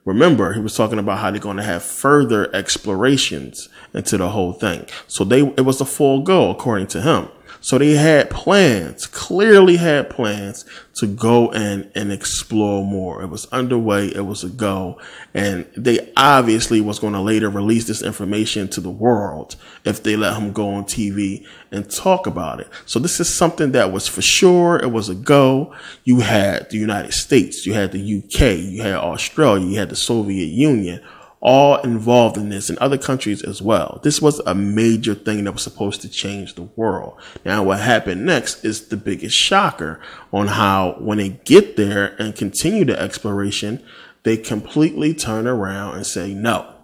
remember, he was talking about how they're going to have further explorations into the whole thing. So it was a full go, according to him. So they had plans, clearly had plans to go in and explore more. It was underway. It was a go. And they obviously was going to later release this information to the world if they let him go on TV and talk about it. So this is something that was for sure. It was a go. You had the United States, you had the UK, you had Australia, you had the Soviet Union, all involved in this, and other countries as well. This was a major thing that was supposed to change the world. Now, what happened next is the biggest shocker on how when they get there and continue the exploration, they completely turn around and say, no,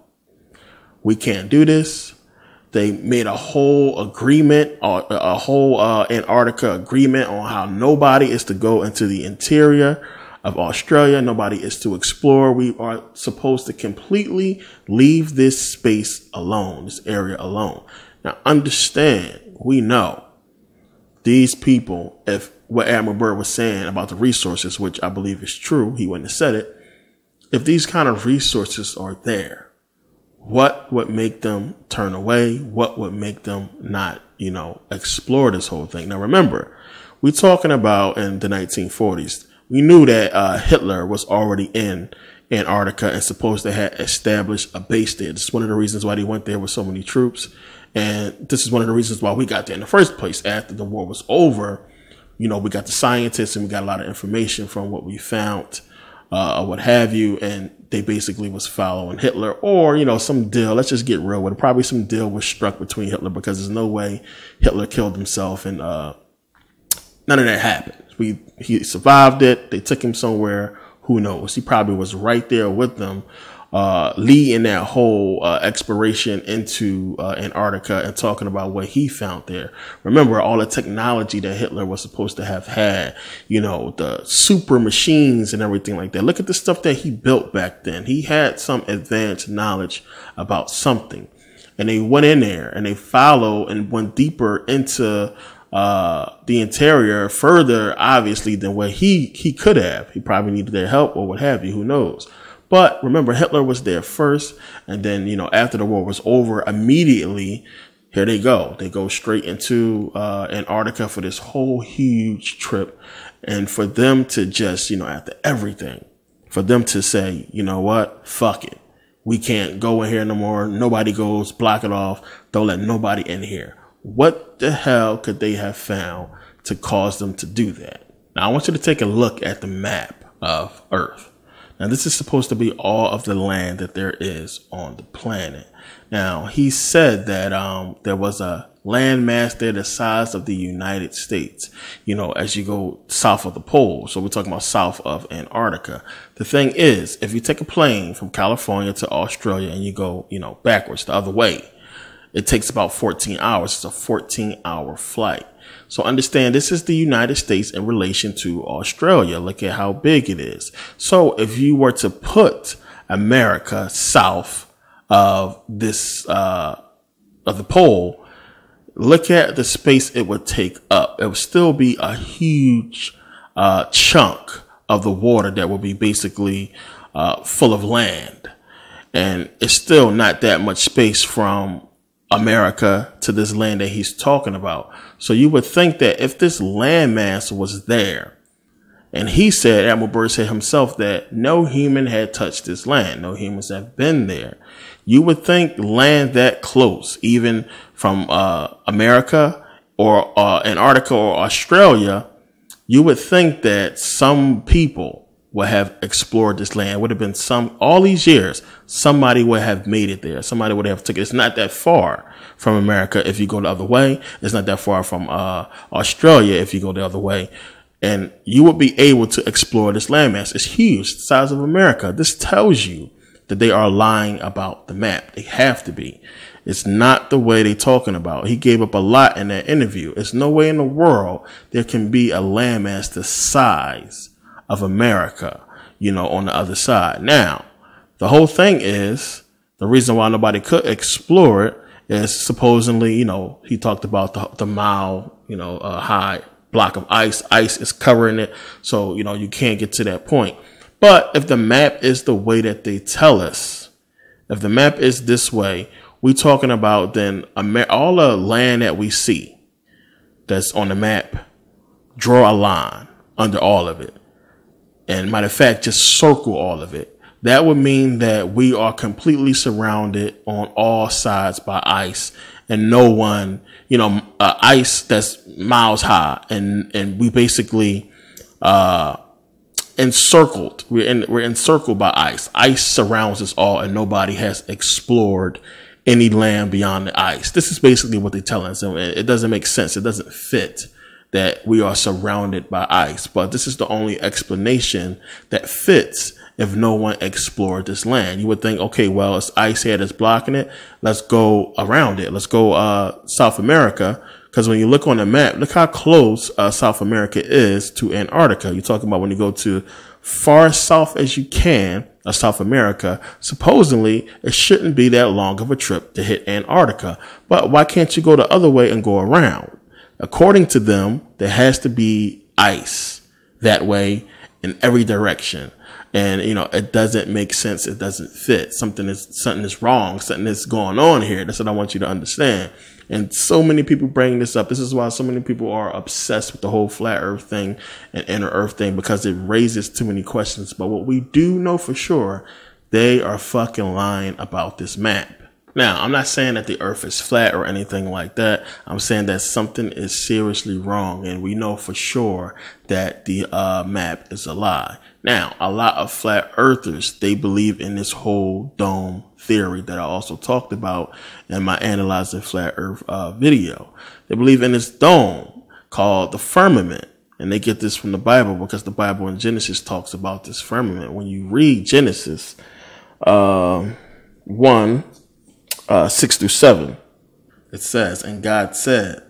we can't do this. They made a whole agreement, a whole Antarctica agreement on how nobody is to go into the interior of Australia. Nobody is to explore. We are supposed to completely leave this space alone, this area alone. Now, understand, we know these people, if what Admiral Byrd was saying about the resources, which I believe is true, he wouldn't have said it. If these kind of resources are there, what would make them turn away? What would make them not, explore this whole thing? Now, remember, we're talking about in the 1940s. we knew that Hitler was already in Antarctica and supposed to have established a base there. This is one of the reasons why they went there with so many troops. And this is one of the reasons why we got there in the first place. After the war was over, we got the scientists and we got a lot of information from what we found, or what have you. And they basically was following Hitler, or, some deal. Let's just get real with it. Probably some deal was struck between Hitler, because there's no way Hitler killed himself, and none of that happened. He survived it. They took him somewhere. Who knows? He probably was right there with them, leading that whole exploration into Antarctica and talking about what he found there. Remember all the technology that Hitler was supposed to have had, the super machines and everything like that. Look at the stuff that he built back then. He had some advanced knowledge about something. And they went in there and they followed and went deeper into the interior, further, obviously, than what he could have. He probably needed their help or what have you. Who knows? But remember, Hitler was there first. And then, after the war was over, immediately, here they go. They go straight into Antarctica for this whole huge trip. And for them to just, after everything, for them to say, you know what? Fuck it. We can't go in here no more. Nobody goes. Block it off. Don't let nobody in here. What the hell could they have found to cause them to do that? Now, I want you to take a look at the map of Earth. Now, this is supposed to be all of the land that there is on the planet. Now, he said that there was a landmass there the size of the United States, as you go south of the pole. So we're talking about south of Antarctica. The thing is, if you take a plane from California to Australia and you go, backwards the other way, it takes about 14 hours. It's a 14-hour flight. So understand, this is the United States in relation to Australia. Look at how big it is. So if you were to put America south of this, of the pole, look at the space it would take up. It would still be a huge chunk of the water that would be basically full of land. And it's still not that much space from America to this land that he's talking about. So you would think that if this landmass was there, and he said, Admiral Byrd said himself that no human had touched this land, no humans have been there. You would think land that close, even from America or Antarctica or Australia, you would think that some people would have explored this land. It would have been all these years, somebody would have made it there. Somebody would have took it. It's not that far from America if you go the other way. It's not that far from Australia if you go the other way. And you would be able to explore this landmass. It's huge, the size of America. This tells you that they are lying about the map. They have to be. It's not the way they're talking about. He gave up a lot in that interview. There's no way in the world there can be a landmass the size of America, on the other side. Now, the whole thing is, the reason why nobody could explore it is supposedly, he talked about the mile, high block of ice. Ice is covering it. So, you can't get to that point. But if the map is the way that they tell us, if the map is this way, we're talking about then all the land that we see that's on the map, draw a line under all of it. And matter of fact, just circle all of it. That would mean that we are completely surrounded on all sides by ice, and no one, ice that's miles high, and we basically encircled. We're encircled by ice. Ice surrounds us all, and nobody has explored any land beyond the ice. This is basically what they're telling us. It doesn't make sense. It doesn't fit that we are surrounded by ice. But this is the only explanation that fits if no one explored this land. You would think, okay, well, it's ice here that's blocking it. Let's go around it. Let's go South America. Because when you look on the map, look how close South America is to Antarctica. You're talking about when you go to far south as you can of South America, supposedly it shouldn't be that long of a trip to hit Antarctica. But why can't you go the other way and go around? According to them, there has to be ice that way in every direction. And, you know, it doesn't make sense. It doesn't fit. Something is wrong. Something is going on here. That's what I want you to understand. And so many people bring this up. This is why so many people are obsessed with the whole flat earth thing and inner earth thing, because it raises too many questions. But what we do know for sure, they are fucking lying about this map. Now, I'm not saying that the earth is flat or anything like that. I'm saying that something is seriously wrong, and we know for sure that the map is a lie. Now, a lot of flat earthers, they believe in this whole dome theory that I also talked about in my Analyzing Flat Earth video. They believe in this dome called the firmament, and they get this from the Bible because the Bible in Genesis talks about this firmament. When you read Genesis 1, 6 through 7, it says, "And God said,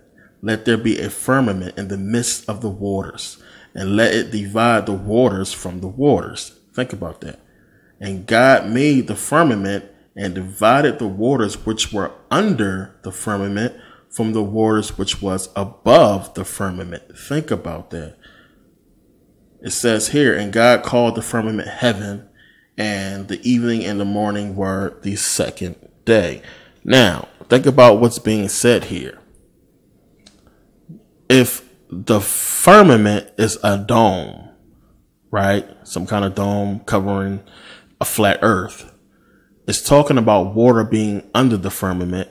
let there be a firmament in the midst of the waters, and let it divide the waters from the waters." Think about that. "And God made the firmament and divided the waters which were under the firmament from the waters which was above the firmament." Think about that. It says here, "And God called the firmament heaven, and the evening and the morning were the second day." Now, think about what's being said here. If the firmament is a dome, right? Some kind of dome covering a flat earth. It's talking about water being under the firmament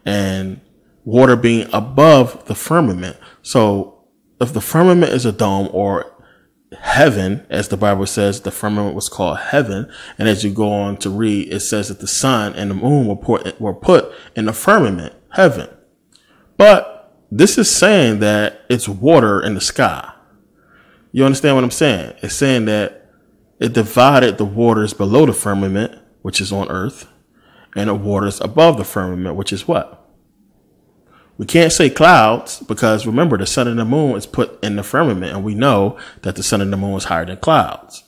and water being above the firmament. So if the firmament is a dome, or heaven, as the Bible says, the firmament was called heaven. And as you go on to read, it says that the sun and the moon were put in the firmament, heaven. But this is saying that it's water in the sky. You understand what I'm saying? It's saying that it divided the waters below the firmament, which is on earth, and the waters above the firmament, which is what? We can't say clouds, because remember, the sun and the moon is put in the firmament, and we know that the sun and the moon is higher than clouds.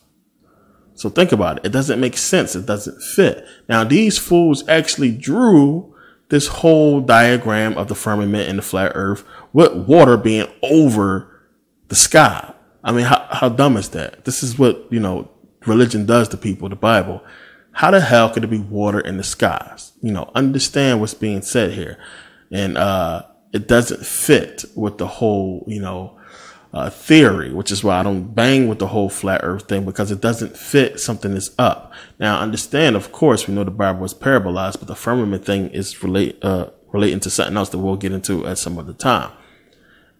So think about it. It doesn't make sense. It doesn't fit. Now, these fools actually drew this whole diagram of the firmament and the flat earth with water being over the sky. I mean, how dumb is that? This is what, you know, religion does to people, the Bible. How the hell could there be water in the skies? You know, understand what's being said here. And it doesn't fit with the whole, you know, theory, which is why I don't bang with the whole flat earth thing, because it doesn't fit something that's up. Now, understand, of course, we know the Bible is parabolized, but the firmament thing is relating to something else that we'll get into at some other time.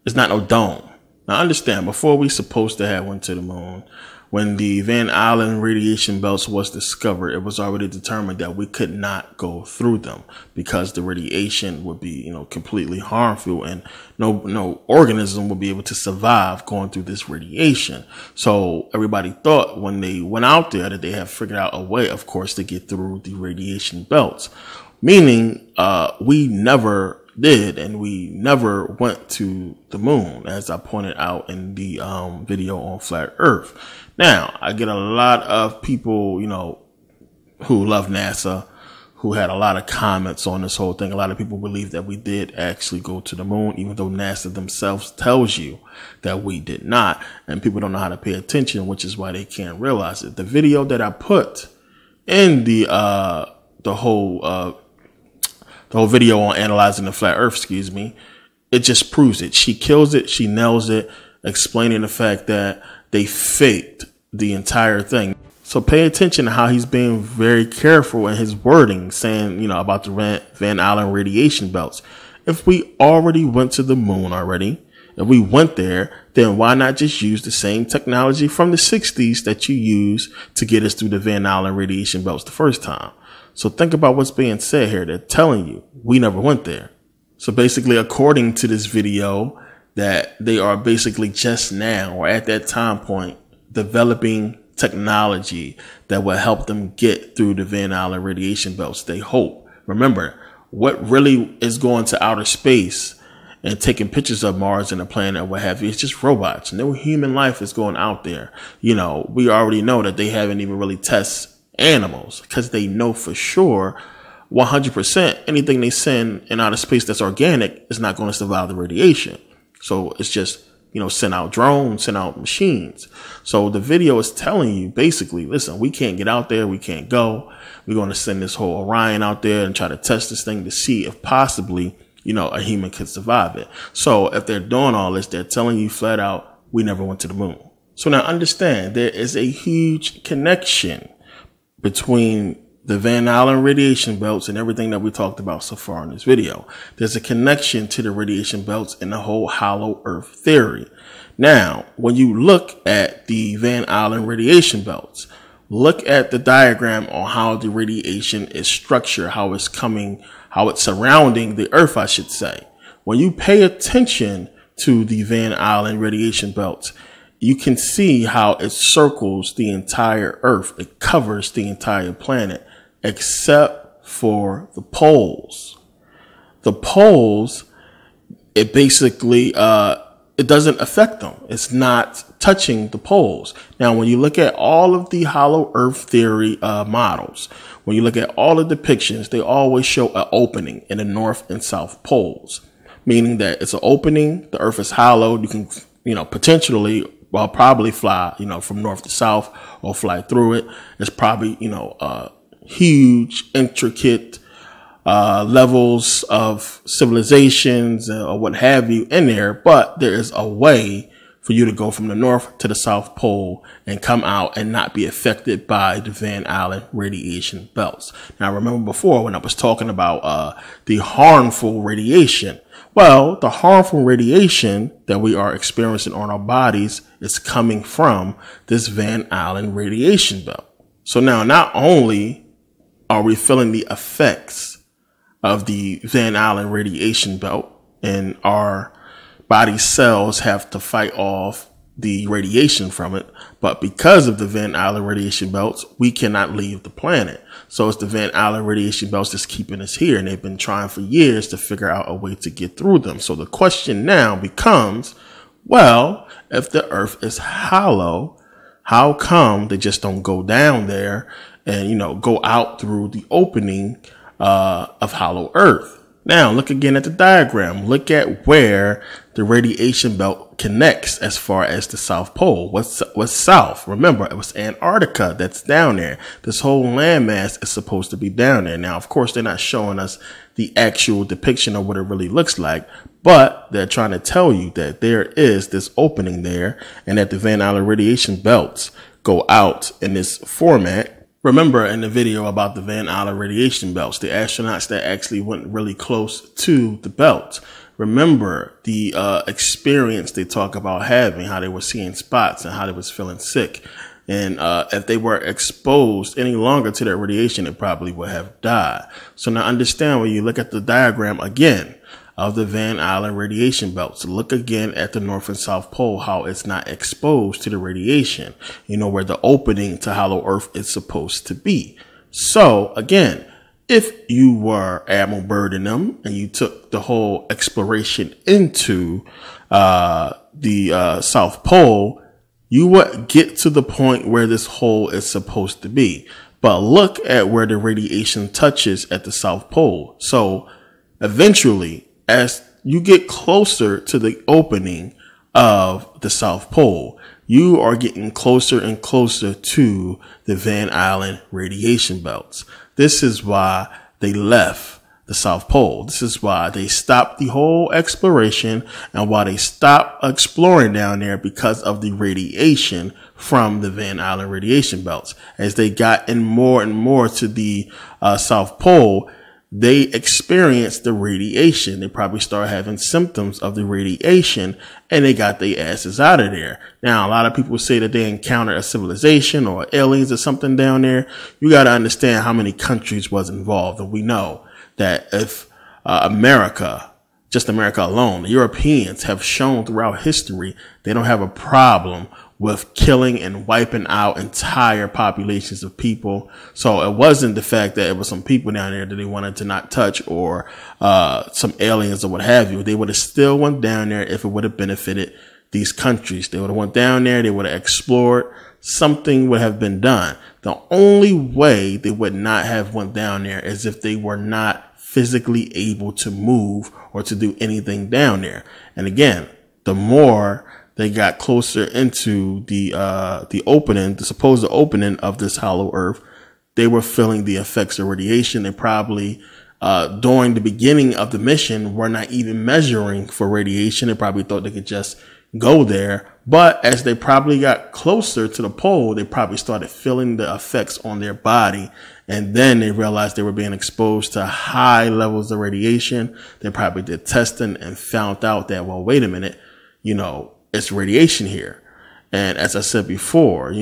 It's not no dome. Now, understand, before we supposed to have went to the moon, when the Van Allen radiation belts was discovered, it was already determined that we could not go through them because the radiation would be, you know, completely harmful, and no organism would be able to survive going through this radiation. So everybody thought when they went out there that they had figured out a way, of course, to get through the radiation belts, meaning we never did, and we never went to the moon, as I pointed out in the video on flat earth. Now, I get a lot of people, you know, who love NASA, who had a lot of comments on this whole thing. A lot of people believe that we did actually go to the moon, even though NASA themselves tells you that we did not. And people don't know how to pay attention, which is why they can't realize it. The video that I put in the whole video on Analyzing the Flat Earth, it just proves it. She kills it. She nails it, explaining the fact that they faked the entire thing. So pay attention to how he's being very careful in his wording, saying, you know, about the Van Allen radiation belts. If we already went to the moon already, if we went there, then why not just use the same technology from the 60s that you used to get us through the Van Allen radiation belts the first time? So think about what's being said here. They're telling you we never went there. So basically, according to this video, that they are basically just now, or at that time point, developing technology that will help them get through the Van Allen radiation belts. They hope. Remember, what really is going to outer space and taking pictures of Mars and the planet and what have you, it's just robots. No human life is going out there. You know, we already know that they haven't even really tested animals, because they know for sure 100% anything they send in outer space that's organic is not going to survive the radiation. So it's just send out drones, send out machines. So the video is telling you basically, listen, we can't get out there. We can't go. We're going to send this whole Orion out there and try to test this thing to see if possibly, a human could survive it. So if they're doing all this, they're telling you flat out, we never went to the moon. So now understand there is a huge connection between the Van Allen radiation belts and everything that we talked about so far in this video. There's a connection to the radiation belts and the whole hollow earth theory. Now, when you look at the Van Allen radiation belts, look at the diagram on how the radiation is structured, how it's surrounding the earth, I should say. When you pay attention to the Van Allen radiation belts, you can see how it circles the entire earth. It covers the entire planet, except for the poles. The poles, it basically, it doesn't affect them. It's not touching the poles. Now, when you look at all of the hollow earth theory models, when you look at all the depictions, they always show an opening in the north and south poles, meaning that it's an opening, the earth is hollow, you can, potentially, probably fly, from north to south or fly through it. It's probably, huge, intricate levels of civilizations or what have you in there, but there is a way for you to go from the north to the south pole and come out and not be affected by the Van Allen radiation belts. Now, remember before when I was talking about the harmful radiation. Well, the harmful radiation that we are experiencing on our bodies is coming from this Van Allen radiation belt. So now not only are we feeling the effects of the Van Allen radiation belt and our body cells have to fight off the radiation from it, but because of the Van Allen radiation belts, we cannot leave the planet. So it's the Van Allen radiation belts that's keeping us here, and they've been trying for years to figure out a way to get through them. So the question now becomes, well, if the earth is hollow, how come they just don't go down there and, go out through the opening of hollow earth? Now, look again at the diagram. Look at where the radiation belt connects as far as the South Pole. What's south? Remember, it was Antarctica that's down there. This whole landmass is supposed to be down there. Now, of course, they're not showing us the actual depiction of what it really looks like, but they're trying to tell you that there is this opening there and that the Van Allen radiation belts go out in this format. Remember in the video about the Van Allen radiation belts, the astronauts that actually went really close to the belt. Remember the experience they talk about having, how they were seeing spots and how they was feeling sick. And if they were exposed any longer to that radiation, it probably would have died. So now understand when you look at the diagram again of the Van Allen radiation belts, look again at the North and South Pole, how it's not exposed to the radiation, where the opening to hollow earth is supposed to be. So again, if you were Admiral Byrd and them and you took the whole exploration into the South Pole, you would get to the point where this hole is supposed to be. But look at where the radiation touches at the South Pole. So eventually, as you get closer to the opening of the South Pole, you are getting closer and closer to the Van Allen radiation belts. This is why they left the South Pole. This is why they stopped the whole exploration and why they stopped exploring down there, because of the radiation from the Van Allen radiation belts. As they got in more and more to the South Pole, they experienced the radiation. They probably started having symptoms of the radiation and they got their asses out of there. Now, a lot of people say that they encountered a civilization or aliens or something down there. You got to understand how many countries was involved. And we know that if America, just America alone, the Europeans have shown throughout history, they don't have a problem with killing and wiping out entire populations of people. So it wasn't the fact that it was some people down there that they wanted to not touch, or some aliens or what have you. They would have still went down there if it would have benefited these countries. They would have went down there. They would have explored. Something would have been done. The only way they would not have went down there is if they were not physically able to move or to do anything down there. And again, the more they got closer into the opening, the supposed opening of this hollow earth, they were feeling the effects of radiation. They probably, during the beginning of the mission, were not even measuring for radiation. They probably thought they could just go there. But as they probably got closer to the pole, they probably started feeling the effects on their body. And then they realized they were being exposed to high levels of radiation. They probably did testing and found out that, well, wait a minute, it's radiation here. And as I said before,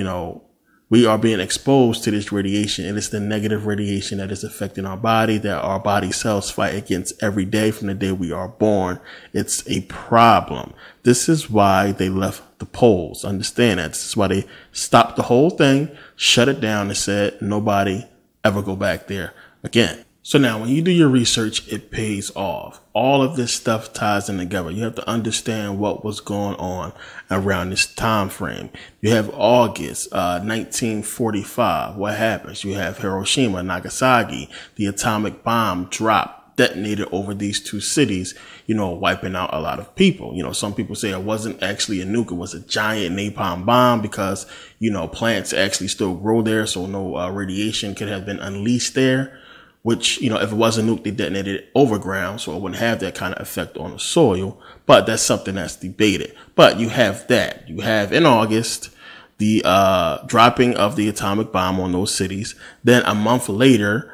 we are being exposed to this radiation, and it's the negative radiation that is affecting our body, that our body cells fight against every day from the day we are born. It's a problem. This is why they left the poles. Understand that. This is why they stopped the whole thing, shut it down, and said nobody ever go back there again. So now when you do your research, it pays off. All of this stuff ties in together. You have to understand what was going on around this time frame. You have August 1945. What happens? You have Hiroshima, Nagasaki, the atomic bomb dropped, detonated over these two cities, wiping out a lot of people. Some people say it wasn't actually a nuke. It was a giant napalm bomb because, plants actually still grow there. So no radiation could have been unleashed there. Which, if it was a nuke, they detonated it overground, so it wouldn't have that kind of effect on the soil. But that's something that's debated. But you have that. You have in August, the dropping of the atomic bomb on those cities. Then a month later,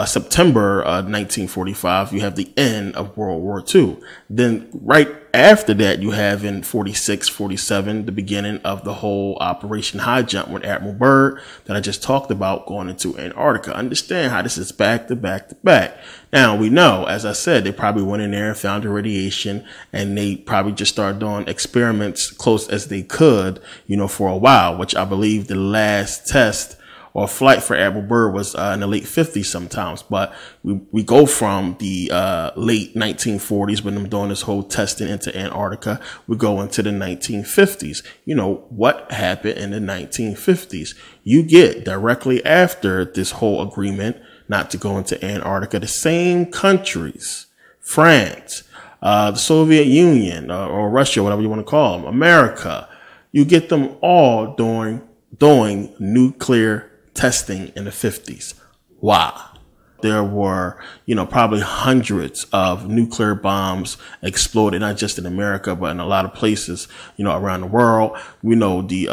September 1945, you have the end of World War II. Then right after that, you have in 46, 47, the beginning of the whole Operation High Jump with Admiral Byrd that I just talked about going into Antarctica. Understand how this is back to back to back. Now, we know, as I said, they probably went in there and found the radiation, and they probably just started doing experiments close as they could, for a while, which I believe the last test or flight for Admiral Byrd was in the late 50s sometimes. But we go from the late 1940s when them doing this whole testing into Antarctica. We go into the 1950s. What happened in the 1950s? You get directly after this whole agreement not to go into Antarctica, the same countries, France, the Soviet Union, or Russia, whatever you want to call them, America, you get them all doing nuclear testing in the 50s. Why? There were, probably hundreds of nuclear bombs exploded, not just in America, but in a lot of places, around the world. We know the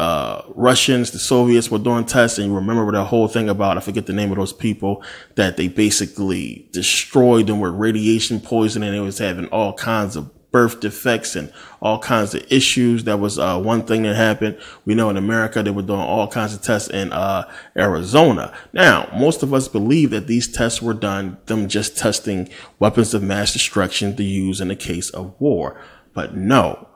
Russians, the Soviets were doing tests, and you remember the whole thing about, I forget the name of those people, that they basically destroyed them with radiation poisoning. They was having all kinds of birth defects and all kinds of issues. That was one thing that happened. We know in America they were doing all kinds of tests in Arizona. Now, most of us believe that these tests were done, them just testing weapons of mass destruction to use in the case of war. But no,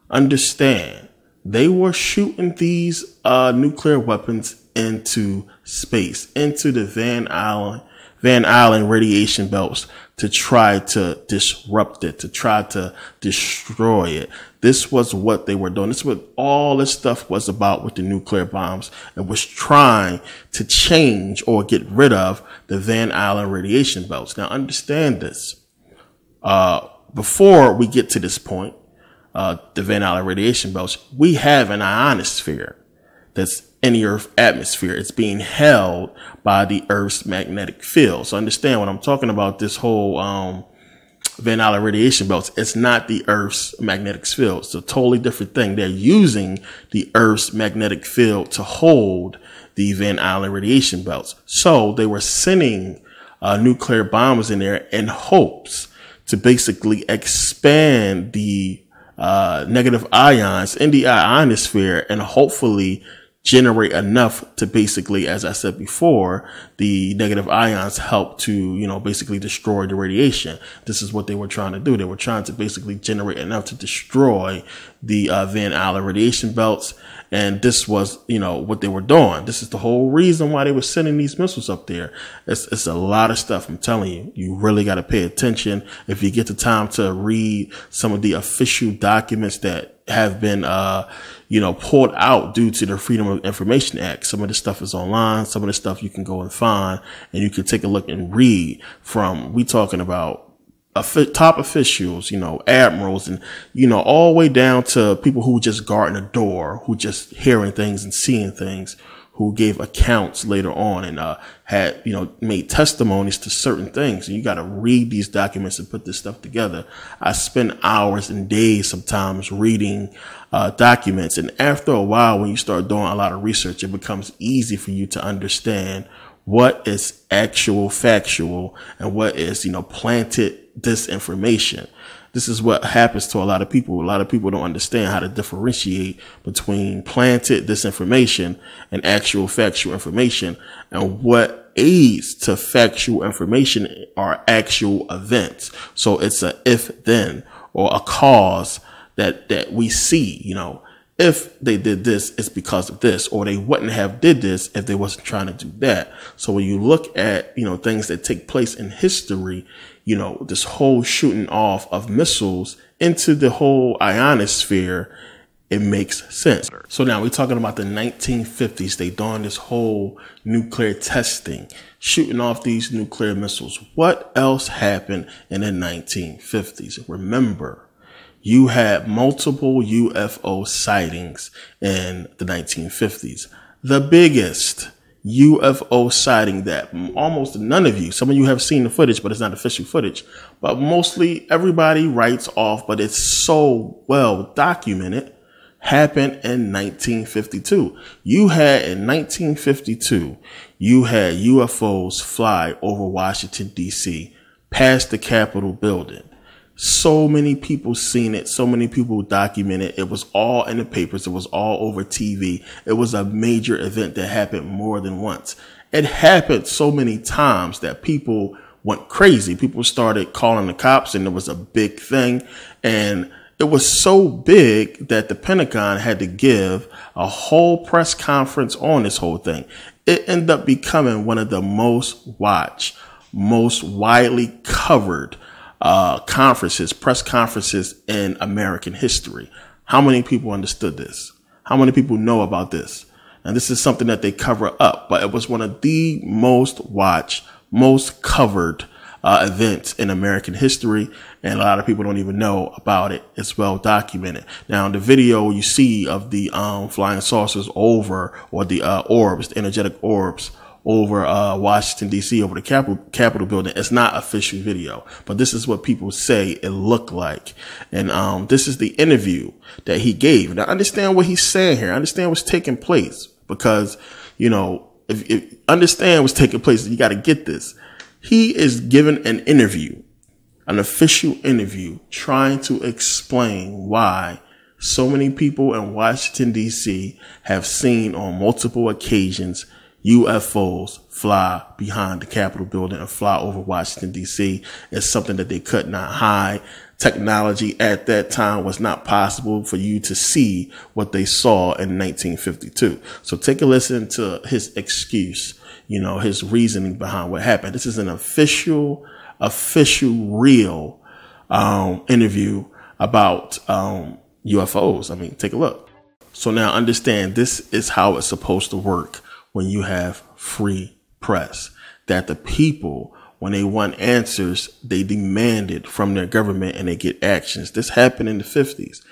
understand, they were shooting these nuclear weapons into space, into the Van Allen radiation belts, to try to disrupt it, to try to destroy it. This was what they were doing. This is what all this stuff was about with the nuclear bombs, and was trying to change or get rid of the Van Allen radiation belts. Now understand this. Before we get to this point, the Van Allen radiation belts, we have an ionosphere that's in the Earth's atmosphere. It's being held by the Earth's magnetic field. So understand when I'm talking about this whole Van Allen radiation belts, it's not the Earth's magnetic field. It's a totally different thing. They're using the Earth's magnetic field to hold the Van Allen radiation belts. So they were sending nuclear bombs in there in hopes to basically expand the negative ions in the ionosphere and hopefully generate enough to basically, as I said before, the negative ions help to, basically destroy the radiation. This is what they were trying to do. They were trying to basically generate enough to destroy the Van Allen radiation belts. And this was, what they were doing. This is the whole reason why they were sending these missiles up there. It's a lot of stuff. I'm telling you, you really got to pay attention. If you get the time to read some of the official documents that have been, pulled out due to the Freedom of Information Act. Some of this stuff is online. Some of the stuff you can go and find, and you can take a look and read from, we talking about top officials, admirals, and, all the way down to people who just guarding a door, who just hearing things and seeing things, who gave accounts later on and had, made testimonies to certain things. And you got to read these documents and put this stuff together. I spend hours and days sometimes reading documents. And after a while, when you start doing a lot of research, it becomes easy for you to understand what is actual factual and what is, planted disinformation. This is what happens to a lot of people. A lot of people don't understand how to differentiate between planted disinformation and actual factual information, and what aids to factual information are actual events. So it's a if then, or a cause that we see, if they did this, it's because of this, or they wouldn't have did this if they wasn't trying to do that. So when you look at, things that take place in history, this whole shooting off of missiles into the whole ionosphere, it makes sense. So now we're talking about the 1950s. They doing this whole nuclear testing, shooting off these nuclear missiles. What else happened in the 1950s? Remember, you had multiple UFO sightings in the 1950s. The biggest UFO sighting that almost none of you, some of you have seen the footage, but it's not official footage, but mostly everybody writes off, but it's so well documented, happened in 1952. In 1952, you had UFOs fly over Washington, D.C., past the Capitol building. So many people seen it. So many people documented it. It was all in the papers. It was all over TV. It was a major event that happened more than once. It happened so many times that people went crazy. People started calling the cops, and it was a big thing. And it was so big that the Pentagon had to give a whole press conference on this whole thing. It ended up becoming one of the most watched, most widely covered press conferences in American history. How many people understood this? How many people know about this? And this is something that they cover up, but it was one of the most watched, most covered events in American history. And a lot of people don't even know about it. It's well documented. Now, in the video you see of the flying saucers over, or the orbs, the energetic orbs, over Washington, D.C., over the Capitol building. It's not official video, but this is what people say it looked like. And this is the interview that he gave. Now, understand what he's saying here. Understand what's taking place, because, if understand what's taking place, you got to get this. He is giving an interview, an official interview, trying to explain why so many people in Washington, D.C. have seen on multiple occasions UFOs fly behind the Capitol building and fly over Washington, D.C. It's something that they could not hide. Technology at that time was not possible for you to see what they saw in 1952. So take a listen to his excuse, his reasoning behind what happened. This is an official, real interview about UFOs. I mean, take a look. So now understand, this is how it's supposed to work when you have free press, that the people, when they want answers, they demand it from their government and they get actions. This happened in the 50s.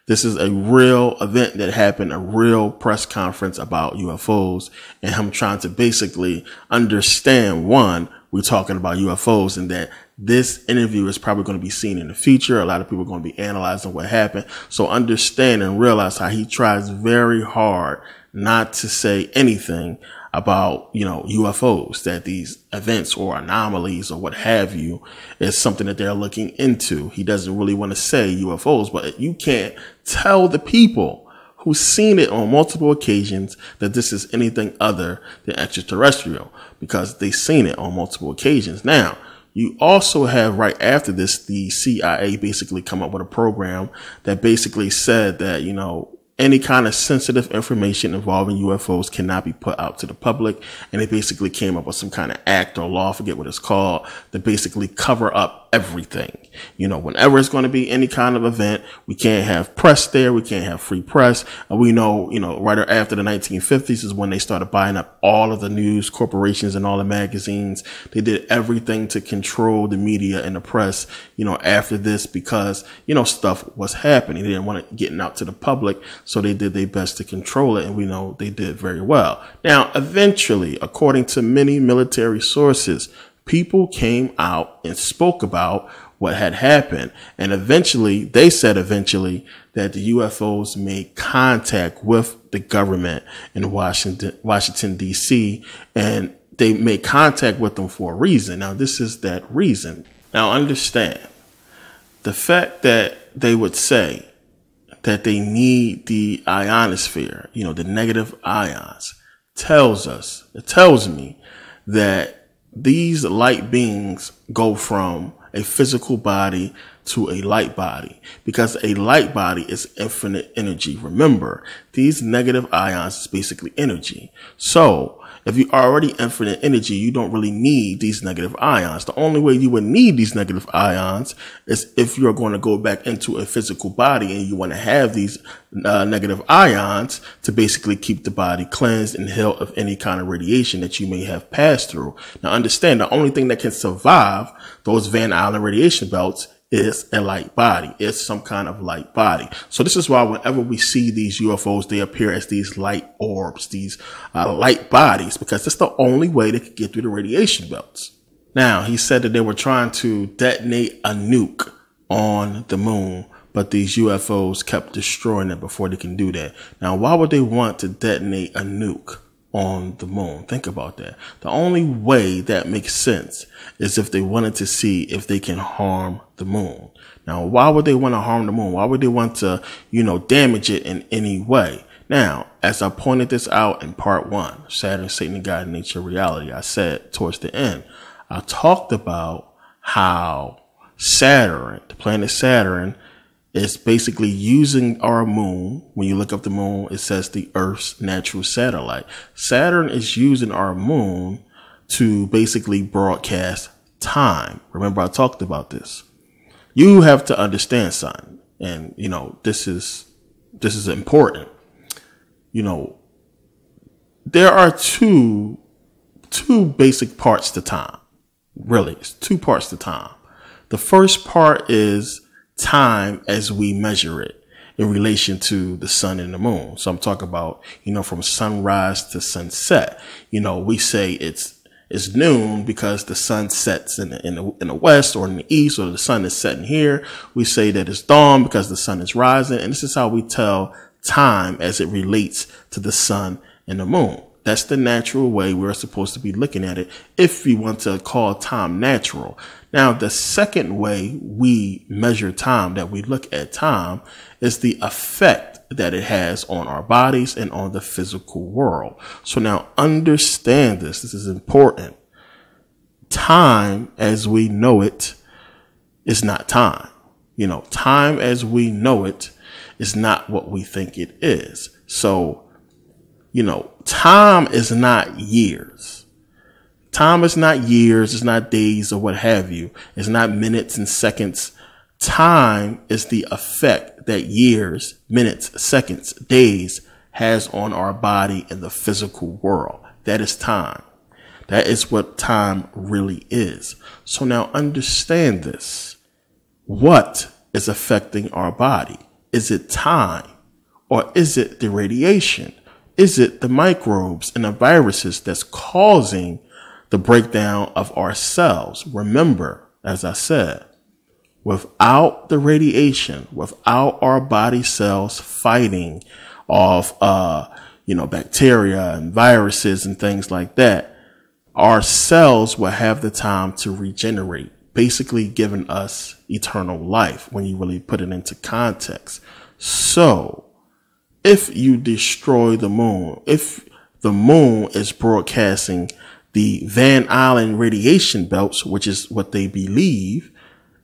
This is a real event that happened, a real press conference about UFOs, and him trying to basically understand, one, we're talking about UFOs, and that this interview is probably going to be seen in the future. A lot of people are going to be analyzing what happened. So understand and realize how he tries very hard not to say anything about, UFOs, that these events or anomalies or what have you is something that they're looking into. He doesn't really want to say UFOs, but you can't tell the people who've seen it on multiple occasions that this is anything other than extraterrestrial, because they've seen it on multiple occasions. Now, you also have, right after this, the CIA basically come up with a program that basically said that, any kind of sensitive information involving UFOs cannot be put out to the public. And they basically came up with some kind of act or law, I forget what it's called, to basically cover up everything. Whenever it's going to be any kind of event, we can't have press there. We can't have free press. And we know, right after the 1950s is when they started buying up all of the news corporations and all the magazines. They did everything to control the media and the press, after this because, stuff was happening. They didn't want it getting out to the public. So they did their best to control it, and we know they did very well. Now, eventually, according to many military sources, people came out and spoke about what had happened. And they said that the UFOs made contact with the government in Washington, D.C., and they made contact with them for a reason. Now, this is that reason. Now, understand the fact that they would say that they need the ionosphere, the negative ions, it tells me that these light beings go from a physical body to a light body, because a light body is infinite energy. Remember, these negative ions is basically energy. So if you're already infinite energy, you don't really need these negative ions. The only way you would need these negative ions is if you're going to go back into a physical body and you want to have these negative ions to basically keep the body cleansed and healed of any kind of radiation that you may have passed through. Now, understand, the only thing that can survive those Van Allen radiation belts is a light body. It's some kind of light body. So this is why whenever we see these UFOs, they appear as these light orbs, these light bodies, because that's the only way they could get through the radiation belts. Now, he said that they were trying to detonate a nuke on the moon, but these UFOs kept destroying it before they can do that. Now, why would they want to detonate a nuke on the moon? Think about that. The only way that makes sense is if they wanted to see if they can harm the moon. Now, why would they want to harm the moon? Why would they want to, damage it in any way? Now, as I pointed this out in part 1, Saturn, Satan, God, Nature, Reality, I said towards the end, I talked about how Saturn, the planet Saturn, is basically using our moon. When you look up the moon, it says the Earth's natural satellite. Saturn is using our moon to basically broadcast time. Remember, I talked about this. You have to understand something. And, this is important. There are two basic parts to time. Really, it's 2 parts to time. The first part is time as we measure it in relation to the sun and the moon. So I'm talking about, from sunrise to sunset. We say it's noon because the sun sets in the west or in the east, or the sun is setting here. We say that it's dawn because the sun is rising. And this is how we tell time as it relates to the sun and the moon. That's the natural way we're supposed to be looking at it if we want to call time natural. Now, the second way we measure time, that we look at time, is the effect that it has on our bodies and on the physical world. So now understand this. This is important. Time as we know it is not time. Time as we know it is not what we think it is. So, time is not years. Time is not years. It's not days or what have you. It's not minutes and seconds. Time is the effect that years, minutes, seconds, days has on our body and the physical world. That is time. That is what time really is. So now understand this. What is affecting our body? Is it time, or is it the radiation? Is it the microbes and the viruses that's causing the breakdown of our cells? Remember, as I said, without the radiation, without our body cells fighting off, bacteria and viruses and things like that, our cells will have the time to regenerate, basically giving us eternal life when you really put it into context. So if you destroy the moon, if the moon is broadcasting the Van Allen radiation belts, which is what they believe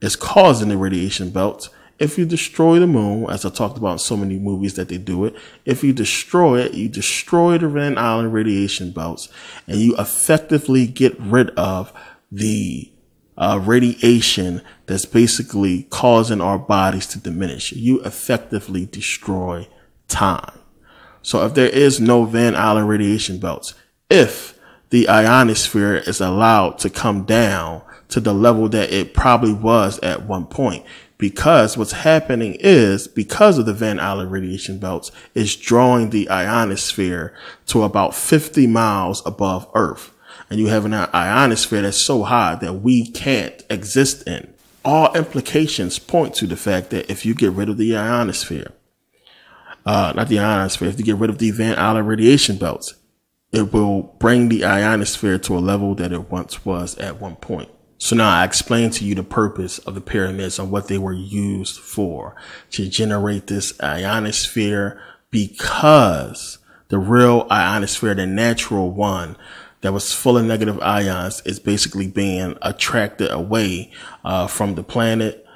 is causing the radiation belts, If you destroy the moon, as I talked about in so many movies that they do it, if you destroy it, you destroy the Van Allen radiation belts, and you effectively get rid of the radiation that's basically causing our bodies to diminish. You effectively destroy time. So if there is no Van Allen radiation belts, if the ionosphere is allowed to come down to the level that it probably was at one point, because what's happening is, because of the Van Allen radiation belts, is drawing the ionosphere to about 50 miles above Earth. And you have an ionosphere that's so high that we can't exist in. All implications point to the fact that if you get rid of the ionosphere, not the ionosphere, if you get rid of the Van Allen radiation belts, it will bring the ionosphere to a level that it once was at one point. So now I explained to you the purpose of the pyramids and what they were used for, to generate this ionosphere, because the real ionosphere, the natural one that was full of negative ions, is basically being attracted away from the planet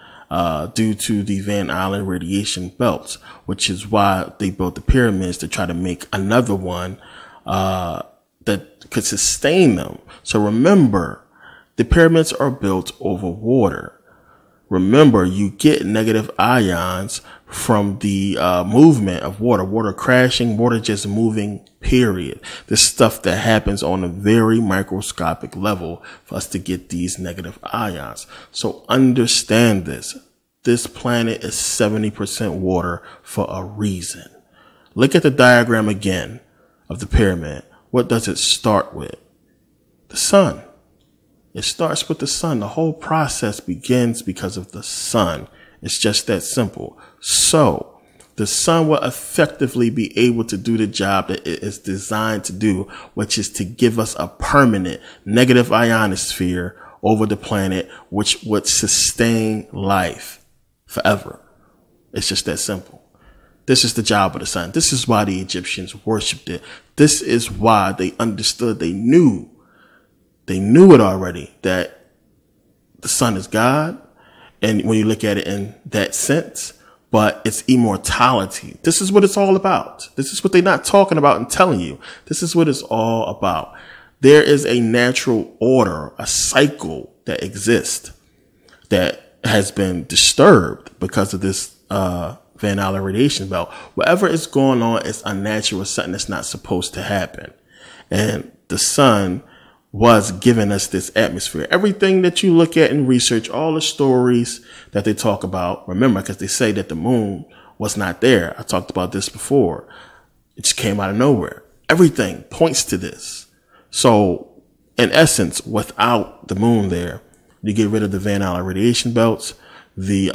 due to the Van Allen radiation belts, which is why they built the pyramids, to try to make another one that could sustain them. So remember, the pyramids are built over water. Remember, you get negative ions from the movement of water, water crashing, water just moving, period. This stuff that happens on a very microscopic level for us to get these negative ions. So understand this. This planet is 70% water for a reason. Look at the diagram again of the pyramid. What does it start with? The sun. It starts with the sun. The whole process begins because of the sun. It's just that simple. So the sun will effectively be able to do the job that it is designed to do, which is to give us a permanent negative ionosphere over the planet, which would sustain life forever. It's just that simple. This is the job of the sun. This is why the Egyptians worshipped it. This is why they understood, they knew it already, that the sun is God. And when you look at it in that sense, but it's immortality. This is what it's all about. This is what they're not talking about and telling you. This is what it's all about. There is a natural order, a cycle that exists that has been disturbed because of this Van Allen radiation belt. Whatever is going on is unnatural, something that's not supposed to happen. And the sun was giving us this atmosphere. Everything that you look at and research, all the stories that they talk about, remember, because they say that the moon was not there. I talked about this before. It just came out of nowhere. Everything points to this. So in essence, without the moon there, you get rid of the Van Allen radiation belts. The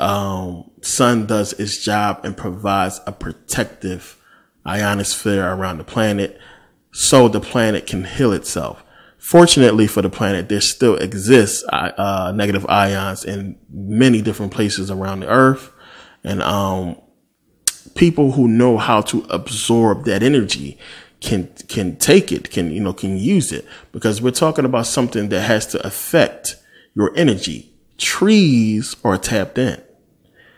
sun does its job and provides a protective ionosphere around the planet so the planet can heal itself. Fortunately for the planet, there still exists negative ions in many different places around the earth. And people who know how to absorb that energy can take it, can use it, because we're talking about something that has to affect your energy. Trees are tapped in.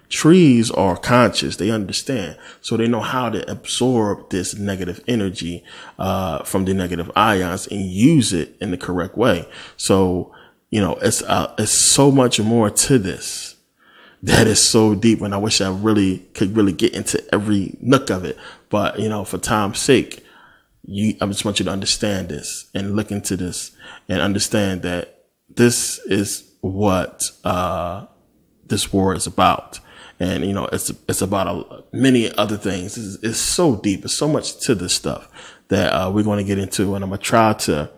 Trees are conscious. They understand. So they know how to absorb this negative energy from the negative ions and use it in the correct way. So, it's so much more to this that is so deep. And I wish I could get into every nook of it. But, for time's sake, I just want you to understand this and look into this and understand that this is what this war is about. And, it's about many other things. It's so deep. There's so much to this stuff that we're going to get into. And I'm going to try to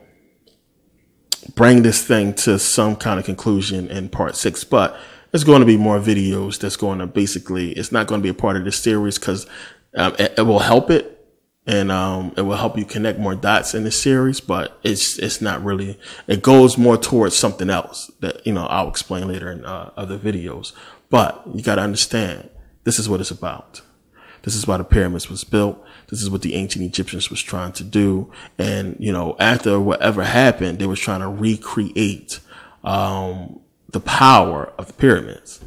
bring this thing to some kind of conclusion in part 6. But there's going to be more videos that's going to it's not going to be a part of this series because it will help it. And it will help you connect more dots in this series. But it's not really. It goes more towards something else that, I'll explain later in other videos. But you got to understand, this is what it's about. This is why the pyramids was built. This is what the ancient Egyptians was trying to do. And, after whatever happened, they was trying to recreate the power of the pyramids.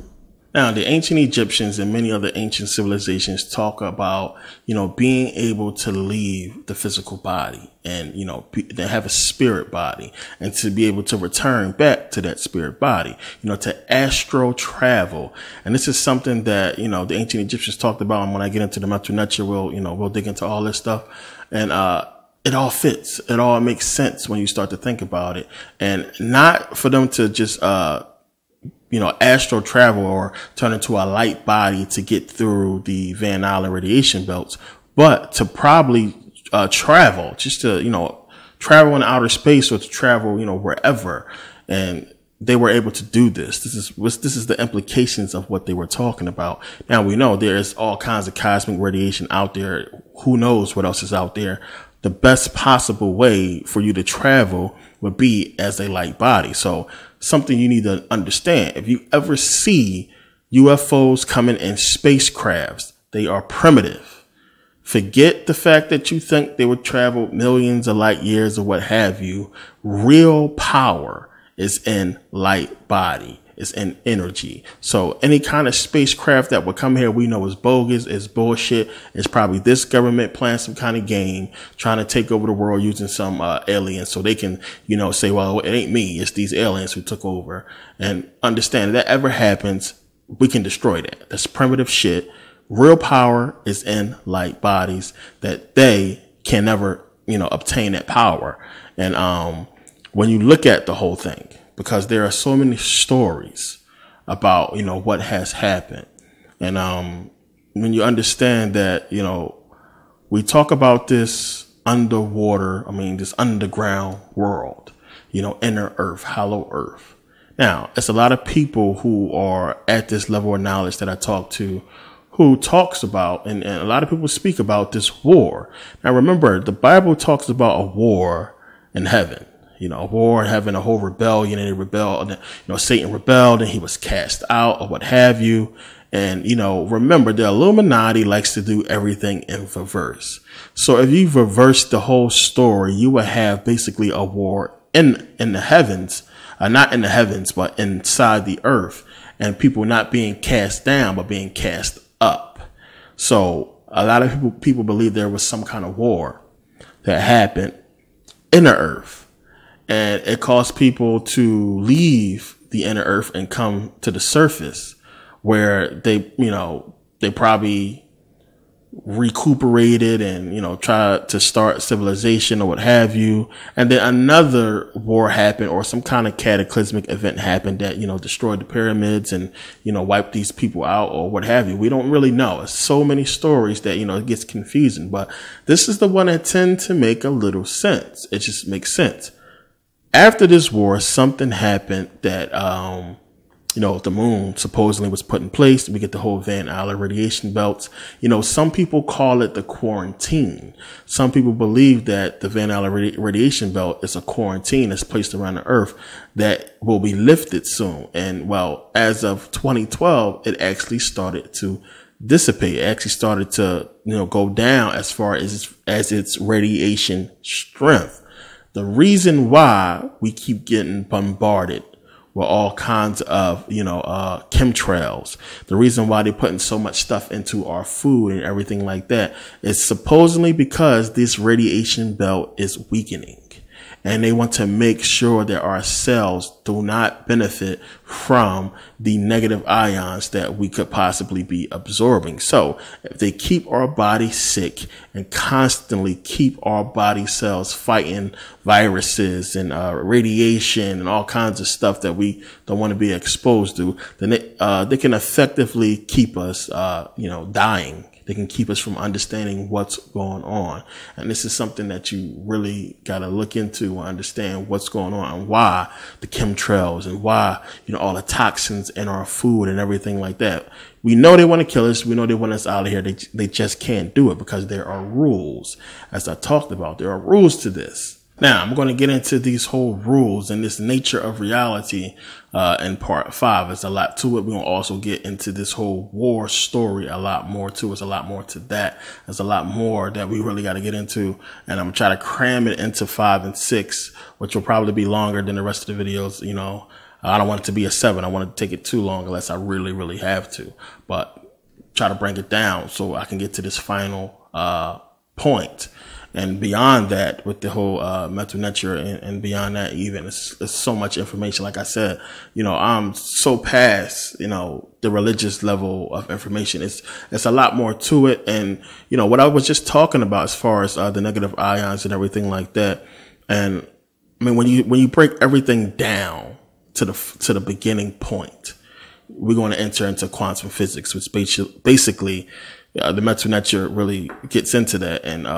Now, the ancient Egyptians and many other ancient civilizations talk about, being able to leave the physical body and, to have a spirit body and to be able to return back to that spirit body, to astral travel. And this is something that, the ancient Egyptians talked about. And when I get into the mental nurture, we'll dig into all this stuff. And, it all fits. It all makes sense when you start to think about it, and not for them to just, astral travel or turn into a light body to get through the Van Allen radiation belts, but to probably travel, just to, travel in outer space or to travel, wherever. And they were able to do this. This is the implications of what they were talking about. Now we know there's all kinds of cosmic radiation out there. Who knows what else is out there? The best possible way for you to travel would be as a light body. So something you need to understand. If you ever see UFOs coming in spacecrafts, they are primitive. Forget the fact that you think they would travel millions of light years or what have you. Real power is in light body. It's in energy. So any kind of spacecraft that would come here, we know is bogus, is bullshit. It's probably this government playing some kind of game, trying to take over the world using some aliens so they can, say, well, it ain't me. It's these aliens who took over. And understand if that ever happens, we can destroy that. That's primitive shit. Real power is in light bodies that they can never, obtain that power. And when you look at the whole thing, because there are so many stories about, what has happened. And when you understand that, we talk about this underwater, this underground world, inner earth, hollow earth. Now, it's a lot of people who are at this level of knowledge that I talk to who talks about, and a lot of people speak about this war. Now, remember, the Bible talks about a war in heaven. A war, having a whole rebellion, and they rebelled, Satan rebelled and he was cast out or what have you. And, remember, the Illuminati likes to do everything in reverse. So if you reverse the whole story, you will have basically a war in the heavens, not in the heavens, but inside the earth, and people not being cast down, but being cast up. So a lot of people believe there was some kind of war that happened in the earth. And it caused people to leave the inner earth and come to the surface where they probably recuperated and, tried to start civilization or what have you. And then another war happened or some kind of cataclysmic event happened that, destroyed the pyramids and, wiped these people out or what have you. We don't really know. It's so many stories that, it gets confusing, but this is the one that tends to make a little sense. It just makes sense. After this war, something happened that, the moon supposedly was put in place. We get the whole Van Allen radiation belts. Some people call it the quarantine. Some people believe that the Van Allen radiation belt is a quarantine that's placed around the earth that will be lifted soon. And well, as of 2012, it actually started to dissipate. It actually started to, go down as far as its radiation strength. The reason why we keep getting bombarded with all kinds of, chemtrails, the reason why they're putting so much stuff into our food and everything like that is supposedly because this radiation belt is weakening. And they want to make sure that our cells do not benefit from the negative ions that we could possibly be absorbing. So if they keep our body sick and constantly keep our body cells fighting viruses and radiation and all kinds of stuff that we don't want to be exposed to, then they can effectively keep us, dying. They can keep us from understanding what's going on. And this is something that you really got to look into and understand what's going on and why the chemtrails and why, all the toxins in our food and everything like that. We know they want to kill us. We know they want us out of here. They just can't do it because there are rules. As I talked about, there are rules to this. Now, I'm going to get into these whole rules and this nature of reality in part 5. There's a lot to it. We're going to also get into this whole war story a lot more too. There's a lot more to that. There's a lot more that we really got to get into. And I'm going to try to cram it into 5 and 6, which will probably be longer than the rest of the videos. I don't want it to be a 7. I want to take it too long unless I really, really have to, but try to bring it down so I can get to this final point. And beyond that, with the whole mental nature and beyond that, even it's so much information. Like I said, I'm so past the religious level of information. It's a lot more to it. And what I was just talking about as far as the negative ions and everything like that. And I mean, when you break everything down to the beginning point, we're going to enter into quantum physics, which basically the mental nature really gets into that. And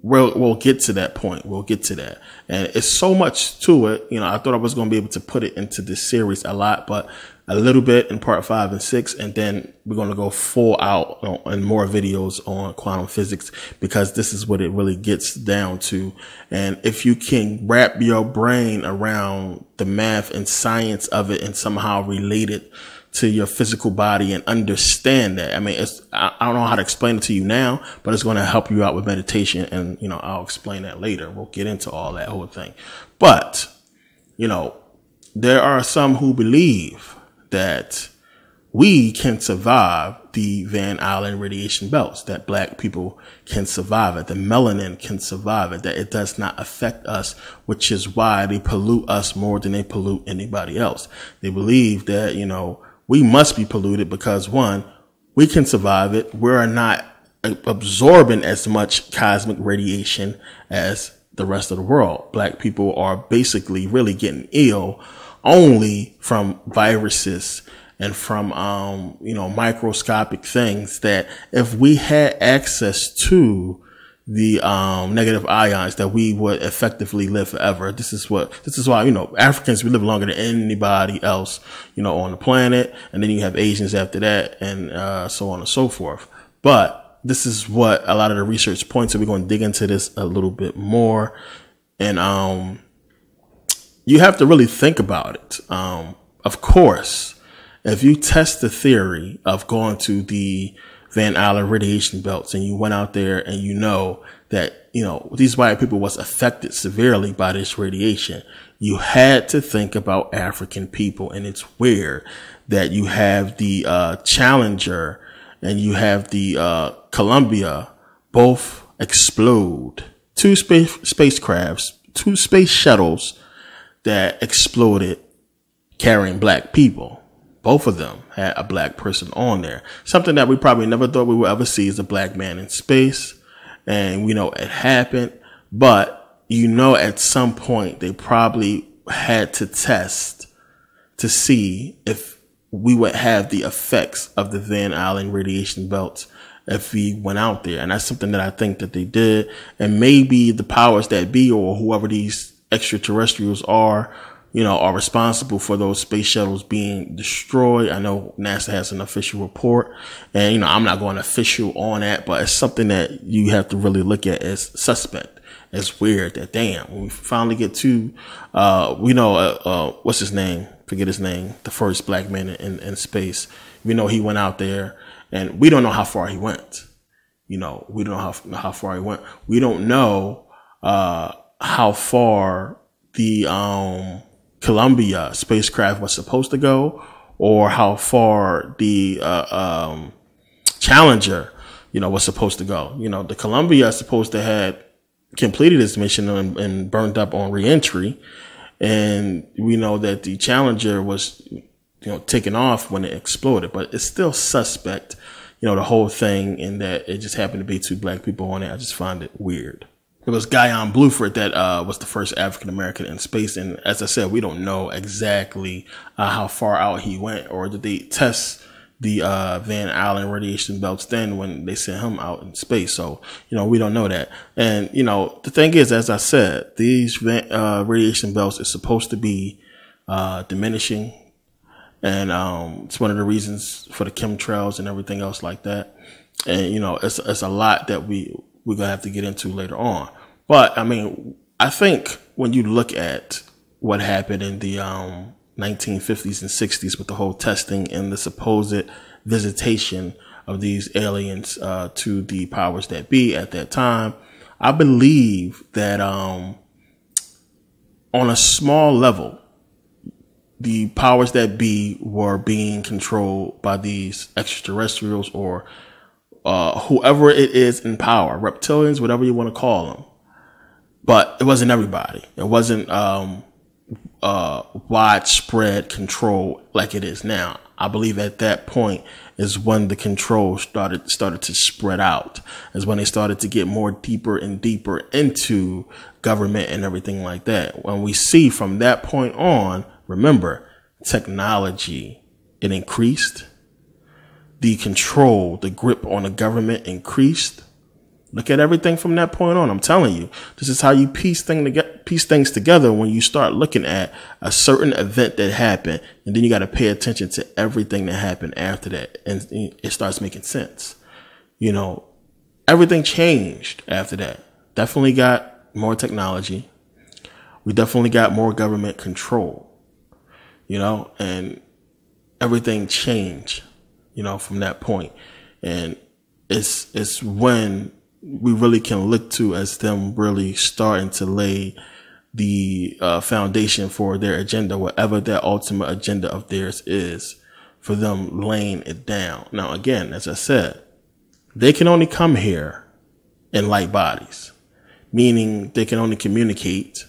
we'll get to that point. We'll get to that. And it's so much to it. I thought I was going to be able to put it into this series a lot, but a little bit in part 5 and 6. And then we're going to go full out and more videos on quantum physics, because this is what it really gets down to. And if you can wrap your brain around the math and science of it and somehow relate it to your physical body and understand that. I mean, I don't know how to explain it to you now, but it's going to help you out with meditation. And, I'll explain that later. We'll get into all that whole thing. But, there are some who believe that we can survive the Van Allen radiation belts, that black people can survive it, the melanin can survive it, that it does not affect us, which is why they pollute us more than they pollute anybody else. They believe that, we must be polluted because, one, we can survive it. We're not absorbing as much cosmic radiation as the rest of the world. Black people are basically really getting ill only from viruses and from, microscopic things that if we had access to the negative ions, that we would effectively live forever. This is why, Africans, we live longer than anybody else, on the planet. And then you have Asians after that, and so on and so forth. But this is what a lot of the research points to. We're going to dig into this a little bit more. And you have to really think about it. Of course, if you test the theory of going to the Van Allen radiation belts and you went out there and that, these white people was affected severely by this radiation, you had to think about African people. And it's weird that you have the Challenger and you have the Columbia both explode. Two spacecrafts, 2 space shuttles that exploded carrying black people. Both of them had a black person on there. Something that we probably never thought we would ever see is a black man in space. And we know it happened. But, at some point they probably had to test to see if we would have the effects of the Van Allen radiation belts if we went out there. And that's something that I think that they did. And maybe the powers that be, or whoever these extraterrestrials are responsible for those space shuttles being destroyed. I know NASA has an official report, and, I'm not going official on that, but it's something that you have to really look at as suspect. It's weird that, damn, when we finally get to, what's his name? Forget his name. The first black man in space. We know he went out there, and we don't know how far he went. We don't know how far he went. We don't know, how far the, Columbia spacecraft was supposed to go, or how far the Challenger, was supposed to go. The Columbia is supposed to have completed its mission and burned up on reentry, and we know that the Challenger was, taken off when it exploded. But it's still suspect, the whole thing, in that it just happened to be 2 black people on it. I just find it weird. It was Guyon Bluford that was the first African American in space. And as I said, we don't know exactly how far out he went, or did they test the Van Allen radiation belts then when they sent him out in space. So, we don't know that. And, the thing is, as I said, these radiation belts is supposed to be diminishing. And it's one of the reasons for the chemtrails and everything else like that. And, it's a lot that we're going to have to get into later on. But, I mean, I think when you look at what happened in the 1950s and 60s with the whole testing and the supposed visitation of these aliens to the powers that be at that time, I believe that on a small level, the powers that be were being controlled by these extraterrestrials or whoever it is in power, reptilians, whatever you want to call them. But it wasn't everybody. It wasn't widespread control like it is now. I believe at that point is when the control started to spread out, is when they started to get more deeper and deeper into government and everything like that. When we see from that point on, remember, technology, it increased. The control, the grip on the government increased. Look at everything from that point on. I'm telling you, this is how you piece things together when you start looking at a certain event that happened, and then you got to pay attention to everything that happened after that, and it starts making sense. You know, everything changed after that. Definitely got more technology. We definitely got more government control, you know, and everything changed, you know, from that point. And it's when we really can look to as them really starting to lay the foundation for their agenda, whatever their ultimate agenda of theirs is, for them laying it down. Now, again, as I said, they can only come here in light bodies, meaning they can only communicate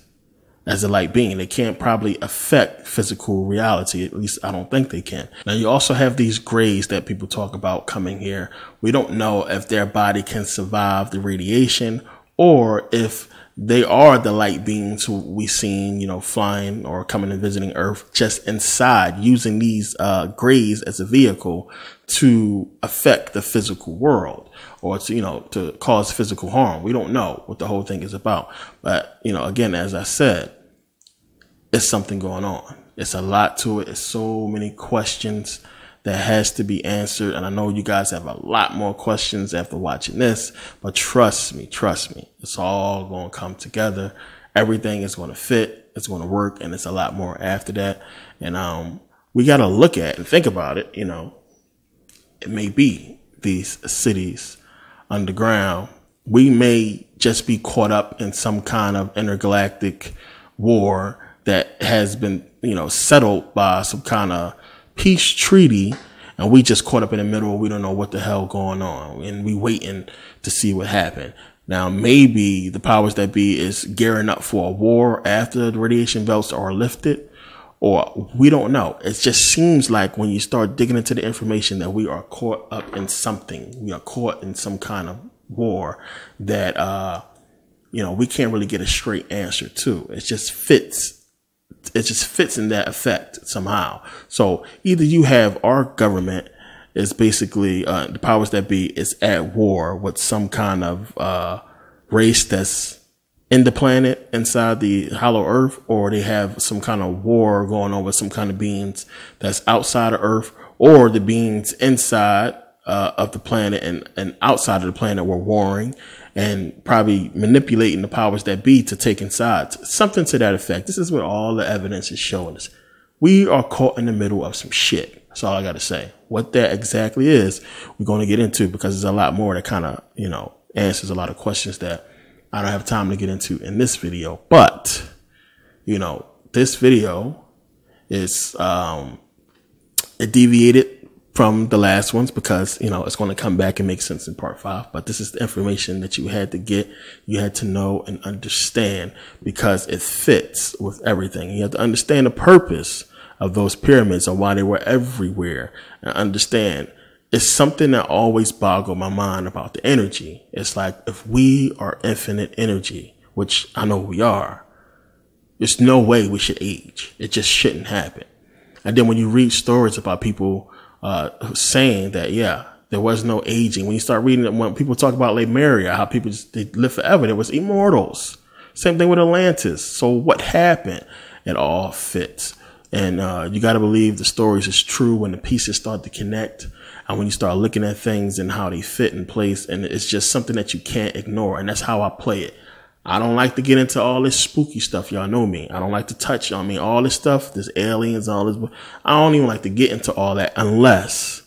as a light being. They can't probably affect physical reality. At least I don't think they can. Now, you also have these grays that people talk about coming here. We don't know if their body can survive the radiation, or if they are the light beings who we seen, you know, flying or coming and visiting Earth just inside, using these grays as a vehicle to affect the physical world, or to, you know, to cause physical harm. We don't know what the whole thing is about. But, you know, again, as I said, it's something going on. It's a lot to it. It's so many questions that has to be answered. And I know you guys have a lot more questions after watching this, but trust me, it's all going to come together. Everything is going to fit. It's going to work. And it's a lot more after that. And, we got to look at and think about it. You know, it may be these cities underground. We may just be caught up in some kind of intergalactic war that has been, you know, settled by some kind of peace treaty, and we just caught up in the middle. We don't know what the hell going on, and we waiting to see what happened. Now, maybe the powers that be is gearing up for a war after the radiation belts are lifted, or we don't know. It just seems like when you start digging into the information that we are caught up in something. We are caught in some kind of war that, you know, we can't really get a straight answer to. It just fits. It just fits in that effect somehow. So either you have our government is basically, the powers that be is at war with some kind of, race that's in the planet inside the hollow earth, or they have some kind of war going on with some kind of beings that's outside of Earth, or the beings inside, of the planet and outside of the planet were warring and probably manipulating the powers that be to taking sides. Something to that effect. This is what all the evidence is showing us. We are caught in the middle of some shit. That's all I got to say. What that exactly is, we're going to get into, because there's a lot more that kind of, you know, answers a lot of questions that I don't have time to get into in this video. But, you know, this video is, it deviated from the last ones because, you know, it's going to come back and make sense in part 5. But this is the information that you had to get, you had to know and understand, because it fits with everything. You have to understand the purpose of those pyramids and why they were everywhere, and understand it's something that always boggled my mind about the energy. It's like, if we are infinite energy, which I know we are, there's no way we should age. It just shouldn't happen. And then when you read stories about people saying that, yeah, there was no aging. When you start reading it, when people talk about Lemuria, how people just, they live forever. There was immortals. Same thing with Atlantis. So what happened? It all fits. And you got to believe the stories is true when the pieces start to connect, and when you start looking at things and how they fit in place. And it's just something that you can't ignore. And that's how I play it. I don't like to get into all this spooky stuff. Y'all know me. I don't like to touch on me. All this stuff, there's aliens, all this. I don't even like to get into all that unless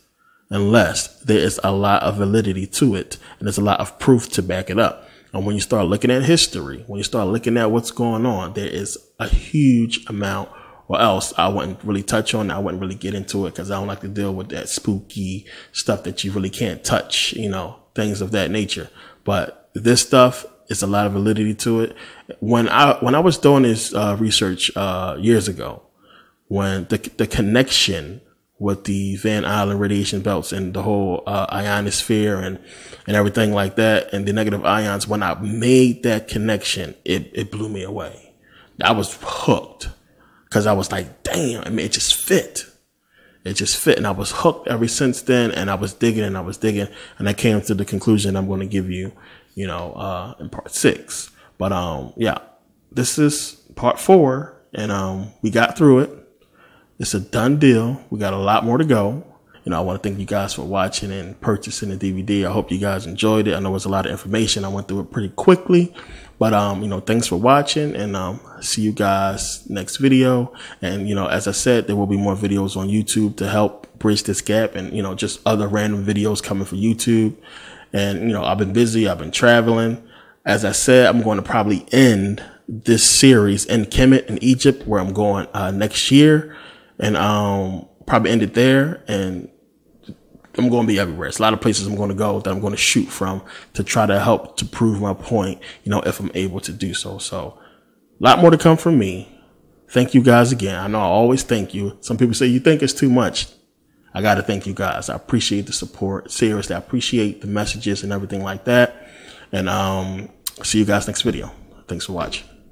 there is a lot of validity to it. And there's a lot of proof to back it up. And when you start looking at history, when you start looking at what's going on, there is a huge amount or else I wouldn't really touch on it. I wouldn't really get into it because I don't like to deal with that spooky stuff that you really can't touch, you know, things of that nature. But this stuff is a lot of validity to it. When I was doing this research years ago, when the connection with the Van Allen radiation belts and the whole ionosphere and everything like that, and the negative ions, when I made that connection, it blew me away. I was hooked because I was like, damn, I mean, it just fit. It just fit. And I was hooked ever since then. And I was digging and I was digging. And I came to the conclusion I'm going to give you, you know, in part 6. But, yeah, this is part 4. And, we got through it. It's a done deal. We got a lot more to go. You know, I want to thank you guys for watching and purchasing the DVD. I hope you guys enjoyed it. I know it was a lot of information. I went through it pretty quickly. But, you know, thanks for watching, and see you guys next video. And, you know, as I said, there will be more videos on YouTube to help bridge this gap, and, you know, just other random videos coming from YouTube. And, you know, I've been busy. I've been traveling. As I said, I'm going to probably end this series in Kemet in Egypt, where I'm going next year, and probably end it there. And I'm going to be everywhere. It's a lot of places I'm going to go that I'm going to shoot from to try to help to prove my point, you know, if I'm able to do so. So a lot more to come from me. Thank you guys again. I know I always thank you. Some people say you think it's too much. I got to thank you guys. I appreciate the support. Seriously, I appreciate the messages and everything like that. And see you guys next video. Thanks for watching.